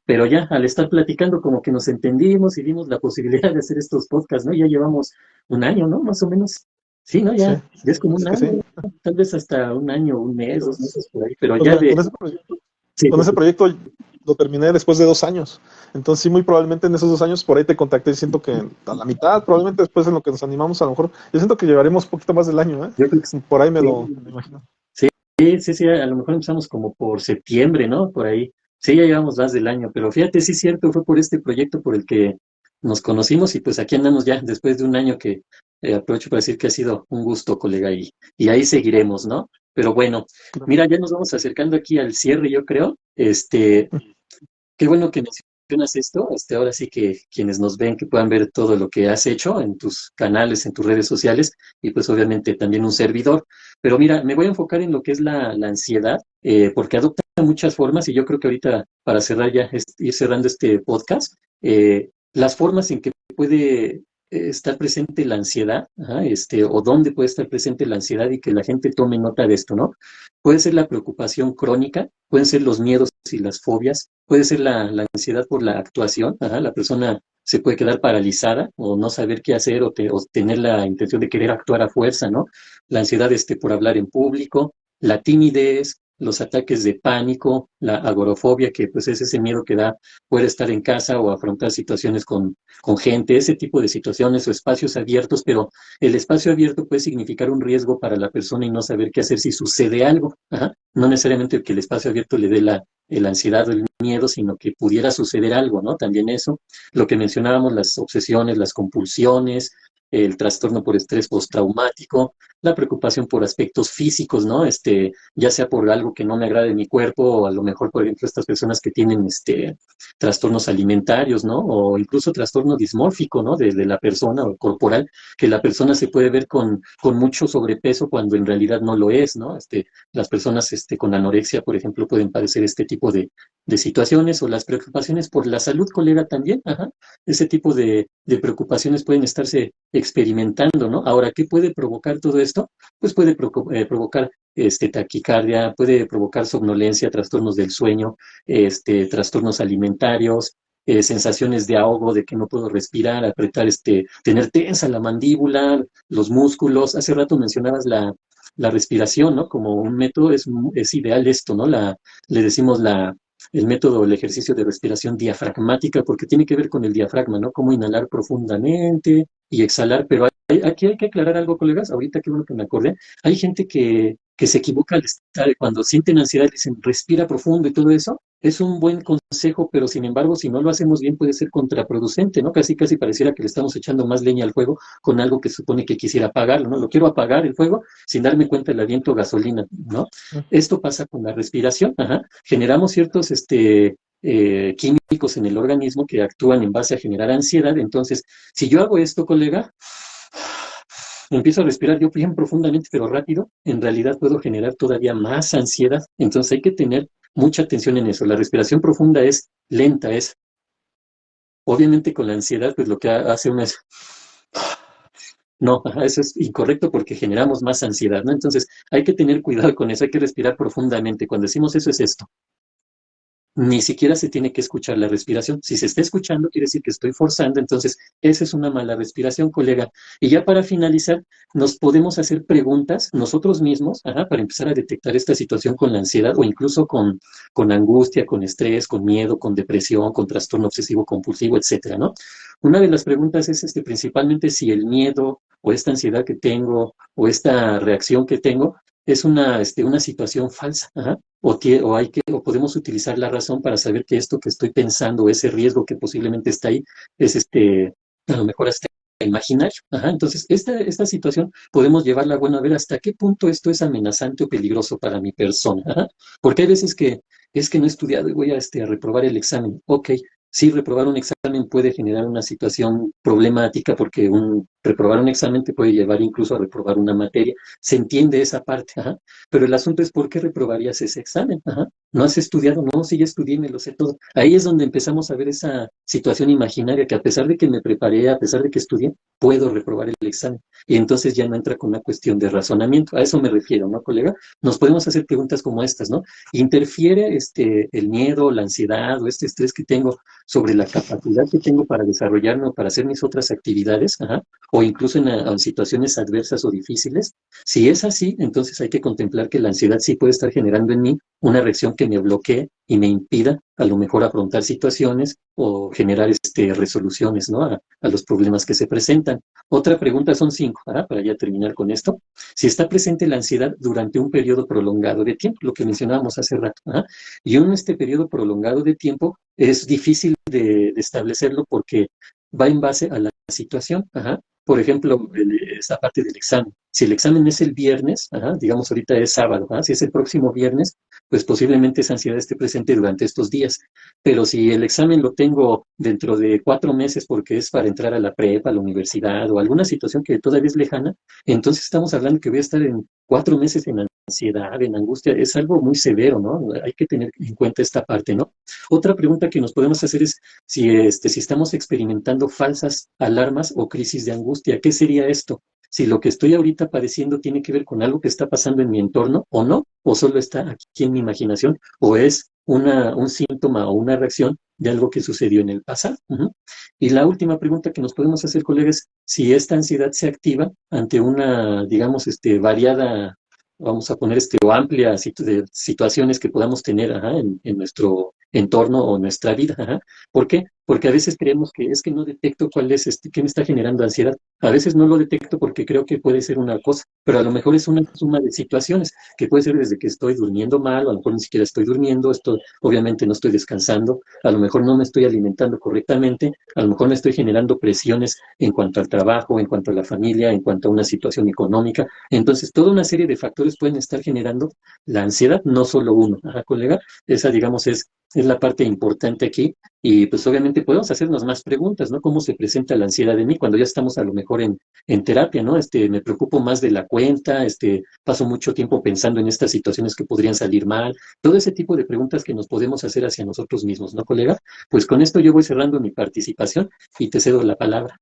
pero ya al estar platicando como que nos entendimos y vimos la posibilidad de hacer estos podcasts, ¿no? Ya llevamos un año, ¿no? Más o menos. Sí, ¿no? Sí, Ya es como un es que sí. año, ¿no? Tal vez hasta un año, un mes, 2 meses por ahí, pero Pues ya mira, de... Sí, con sí, ese sí. proyecto lo terminé después de 2 años. Entonces, sí, muy probablemente en esos 2 años por ahí te contacté y siento que a la mitad, probablemente después en lo que nos animamos, a lo mejor, yo siento que llevaremos un poquito más del año, ¿eh? Yo creo que Por ahí me sí. lo imagino. Sí, sí, sí, a lo mejor empezamos como por septiembre, ¿no? Por ahí. Sí, ya llevamos más del año, pero fíjate, sí es cierto, fue por este proyecto por el que nos conocimos y pues aquí andamos ya después de un año que aprovecho para decir que ha sido un gusto, colega, y ahí seguiremos, ¿no? Pero bueno, mira, ya nos vamos acercando aquí al cierre, yo creo. Qué bueno que mencionas esto. Ahora sí que quienes nos ven que puedan ver todo lo que has hecho en tus canales, en tus redes sociales y pues obviamente también un servidor. Pero mira, me voy a enfocar en lo que es la ansiedad, porque adopta muchas formas y yo creo que ahorita para cerrar ya, ir cerrando este podcast, las formas en que puede estar presente la ansiedad, ajá, o dónde puede estar presente la ansiedad y que la gente tome nota de esto, ¿no? Puede ser la preocupación crónica, pueden ser los miedos y las fobias, puede ser la ansiedad por la actuación, ajá, la persona se puede quedar paralizada o no saber qué hacer o tener la intención de querer actuar a fuerza, ¿no? La ansiedad por hablar en público, la timidez, los ataques de pánico, la agorafobia, que pues es ese miedo que da poder estar en casa o afrontar situaciones con gente, ese tipo de situaciones o espacios abiertos, pero el espacio abierto puede significar un riesgo para la persona y no saber qué hacer si sucede algo. Ajá. No necesariamente que el espacio abierto le dé la ansiedad o el miedo, sino que pudiera suceder algo, ¿no? También eso, lo que mencionábamos, las obsesiones, las compulsiones, el trastorno por estrés postraumático, la preocupación por aspectos físicos, ¿no? Ya sea por algo que no me agrade en mi cuerpo, o a lo mejor, por ejemplo, estas personas que tienen trastornos alimentarios, ¿no? O incluso trastorno dismórfico, ¿no? De la persona o corporal, que la persona se puede ver con mucho sobrepeso cuando en realidad no lo es, ¿no? Las personas con anorexia, por ejemplo, pueden padecer este tipo de situaciones o las preocupaciones por la salud, colega, también, ajá. Ese tipo de preocupaciones pueden estarse experimentando, ¿no? Ahora, ¿qué puede provocar todo esto? Pues puede provocar taquicardia, puede provocar somnolencia, trastornos del sueño, trastornos alimentarios, sensaciones de ahogo, de que no puedo respirar, apretar, tener tensa la mandíbula, los músculos. Hace rato mencionabas la respiración, ¿no? Como un método, es ideal esto, ¿no? Le decimos el método, el ejercicio de respiración diafragmática, porque tiene que ver con el diafragma, ¿no? Cómo inhalar profundamente y exhalar, pero aquí hay que aclarar algo, colegas, ahorita qué bueno que me acordé, hay gente que se equivoca al estar, cuando sienten ansiedad, dicen respira profundo y todo eso, es un buen consejo, pero sin embargo, si no lo hacemos bien, puede ser contraproducente, ¿no? Casi, casi pareciera que le estamos echando más leña al fuego con algo que supone que quisiera apagarlo, ¿no? Lo quiero apagar el fuego, sin darme cuenta le aviento gasolina, ¿no? Esto pasa con la respiración, ajá. Generamos ciertos químicos en el organismo que actúan en base a generar ansiedad. Entonces, si yo hago esto, colega, empiezo a respirar yo bien profundamente, pero rápido, en realidad puedo generar todavía más ansiedad. Entonces hay que tener mucha atención en eso. La respiración profunda es lenta, es obviamente con la ansiedad, pues lo que hace uno es no, ajá, eso es incorrecto porque generamos más ansiedad, ¿no? Entonces hay que tener cuidado con eso, hay que respirar profundamente. Cuando decimos eso es esto. Ni siquiera se tiene que escuchar la respiración. Si se está escuchando, quiere decir que estoy forzando, entonces esa es una mala respiración, colega. Y ya para finalizar, nos podemos hacer preguntas nosotros mismos, ajá, para empezar a detectar esta situación con la ansiedad o incluso con angustia, con estrés, con miedo, con depresión, con trastorno obsesivo compulsivo, etcétera, ¿no? Una de las preguntas es principalmente si el miedo o esta ansiedad que tengo o esta reacción que tengo es una situación falsa, ajá, o podemos utilizar la razón para saber que esto que estoy pensando, ese riesgo que posiblemente está ahí, es a lo mejor hasta imaginario. Ajá. Entonces, esta situación podemos llevarla, bueno, a ver hasta qué punto esto es amenazante o peligroso para mi persona. Ajá. Porque hay veces que es que no he estudiado y voy a reprobar el examen. Ok, sí, reprobar un examen puede generar una situación problemática porque reprobar un examen te puede llevar incluso a reprobar una materia. Se entiende esa parte, ajá. Pero el asunto es ¿por qué reprobarías ese examen? Ajá. No has estudiado, no, sí, ya estudié, me lo sé todo. Ahí es donde empezamos a ver esa situación imaginaria que a pesar de que me preparé, a pesar de que estudié, puedo reprobar el examen. Y entonces ya no entra con una cuestión de razonamiento. A eso me refiero, ¿no, colega? Nos podemos hacer preguntas como estas, ¿no? ¿Interfiere el miedo, la ansiedad o este estrés que tengo sobre la capacidad que tengo para desarrollarme o para hacer mis otras actividades? Ajá. o incluso en situaciones adversas o difíciles. Si es así, entonces hay que contemplar que la ansiedad sí puede estar generando en mí una reacción que me bloquee y me impida a lo mejor afrontar situaciones o generar resoluciones, ¿no? A los problemas que se presentan. Otra pregunta son 5, ¿verdad? Para ya terminar con esto. Si está presente la ansiedad durante un periodo prolongado de tiempo, lo que mencionábamos hace rato, ¿verdad? Y en este periodo prolongado de tiempo es difícil de establecerlo porque va en base a la situación. Ajá. Por ejemplo, esta parte del examen. Si el examen es el viernes, ajá, digamos ahorita es sábado, ajá, si es el próximo viernes, pues posiblemente esa ansiedad esté presente durante estos días. Pero si el examen lo tengo dentro de 4 meses porque es para entrar a la prepa, a la universidad o alguna situación que todavía es lejana, entonces estamos hablando que voy a estar en 4 meses en ansiedad, en angustia. Es algo muy severo, ¿no? Hay que tener en cuenta esta parte, ¿no? Otra pregunta que nos podemos hacer es si estamos experimentando falsas alarmas o crisis de angustia. ¿Qué sería esto? Si lo que estoy ahorita padeciendo tiene que ver con algo que está pasando en mi entorno o no, o solo está aquí en mi imaginación, o es un síntoma o una reacción de algo que sucedió en el pasado. Uh-huh. Y la última pregunta que nos podemos hacer, colegas, si esta ansiedad se activa ante una, digamos, variada, vamos a poner o amplia de situaciones que podamos tener, ajá, en nuestro entorno o nuestra vida. Ajá. ¿Por qué? Porque a veces creemos que es que no detecto cuál es qué me está generando ansiedad. A veces no lo detecto porque creo que puede ser una cosa, pero a lo mejor es una suma de situaciones, que puede ser desde que estoy durmiendo mal, o a lo mejor ni siquiera estoy durmiendo, obviamente no estoy descansando, a lo mejor no me estoy alimentando correctamente, a lo mejor me estoy generando presiones en cuanto al trabajo, en cuanto a la familia, en cuanto a una situación económica. Entonces, toda una serie de factores pueden estar generando la ansiedad, no solo uno. Ajá, colega, esa, digamos, es la parte importante aquí. Y pues obviamente podemos hacernos más preguntas, ¿no? ¿Cómo se presenta la ansiedad en mí cuando ya estamos a lo mejor en terapia, ¿no? Me preocupo más de la cuenta, paso mucho tiempo pensando en estas situaciones que podrían salir mal, todo ese tipo de preguntas que nos podemos hacer hacia nosotros mismos, ¿no, colega? Pues con esto yo voy cerrando mi participación y te cedo la palabra.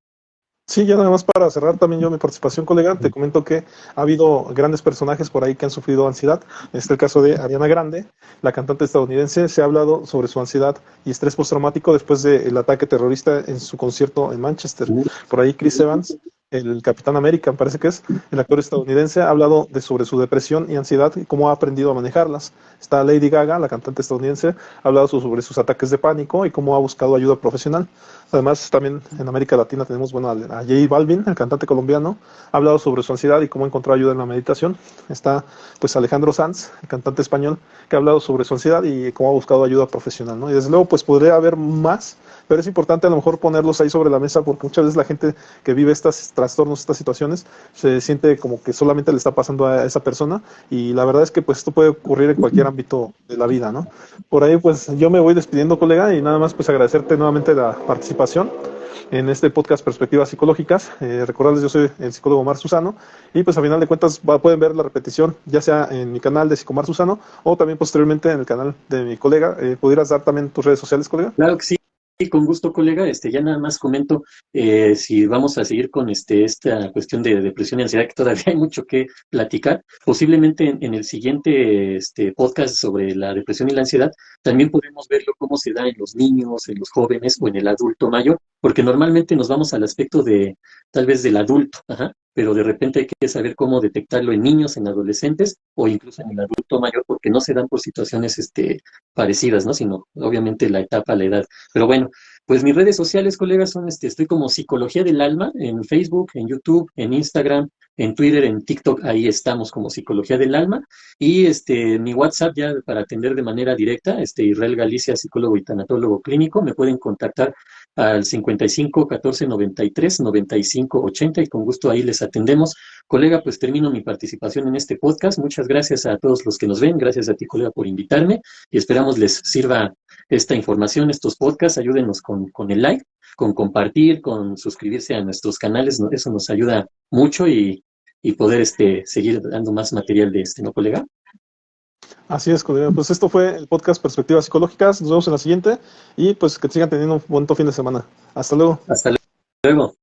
Sí, ya nada más para cerrar también yo mi participación, colega, te comento que ha habido grandes personajes por ahí que han sufrido ansiedad. Este es el caso de Ariana Grande, la cantante estadounidense. Se ha hablado sobre su ansiedad y estrés postraumático después del ataque terrorista en su concierto en Manchester. Por ahí Chris Evans, el Capitán América, me parece que es el actor estadounidense, ha hablado sobre su depresión y ansiedad y cómo ha aprendido a manejarlas. Está Lady Gaga, la cantante estadounidense, ha hablado sobre sus ataques de pánico y cómo ha buscado ayuda profesional. Además, también en América Latina tenemos, bueno, a J Balvin, el cantante colombiano, ha hablado sobre su ansiedad y cómo encontró ayuda en la meditación. Está, pues, Alejandro Sanz, el cantante español, que ha hablado sobre su ansiedad y cómo ha buscado ayuda profesional, ¿no? Y desde luego, pues, podría haber más, pero es importante a lo mejor ponerlos ahí sobre la mesa porque muchas veces la gente que vive estos trastornos, estas situaciones, se siente como que solamente le está pasando a esa persona y la verdad es que, pues, esto puede ocurrir en cualquier ámbito de la vida, ¿no? Por ahí, pues, yo me voy despidiendo, colega, y nada más, pues, agradecerte nuevamente la participación en este podcast Perspectivas Psicológicas. Recordarles, yo soy el psicólogo Omar Susano y pues a final de cuentas pueden ver la repetición ya sea en mi canal de Psicomar Susano o también posteriormente en el canal de mi colega. ¿Pudieras dar también tus redes sociales, colega? Claro que sí. Sí, con gusto, colega. Ya nada más comento si vamos a seguir con esta cuestión de depresión y ansiedad, que todavía hay mucho que platicar. Posiblemente en el siguiente podcast sobre la depresión y la ansiedad, también podemos verlo cómo se da en los niños, en los jóvenes o en el adulto mayor, porque normalmente nos vamos al aspecto de tal vez del adulto, ajá, pero de repente hay que saber cómo detectarlo en niños, en adolescentes o incluso en el adulto mayor, porque no se dan por situaciones parecidas, ¿no? Sino obviamente la etapa, la edad. Pero bueno, pues mis redes sociales, colegas, son estoy como Psicología del Alma en Facebook, en YouTube, en Instagram, en Twitter, en TikTok, ahí estamos como Psicología del Alma. Y mi WhatsApp ya para atender de manera directa, Israel Galicia, psicólogo y tanatólogo clínico, me pueden contactar al 55 14 93 95 80 y con gusto ahí les atendemos. Colega, pues termino mi participación en este podcast. Muchas gracias a todos los que nos ven, gracias a ti, colega, por invitarme y esperamos les sirva esta información, estos podcasts. Ayúdenos con el like, con compartir, con suscribirse a nuestros canales, ¿no? Eso nos ayuda mucho y poder seguir dando más material de ¿no, colega? Así es, colega. Pues esto fue el podcast Perspectivas Psicológicas. Nos vemos en la siguiente y pues que sigan teniendo un buen fin de semana. Hasta luego. Hasta luego.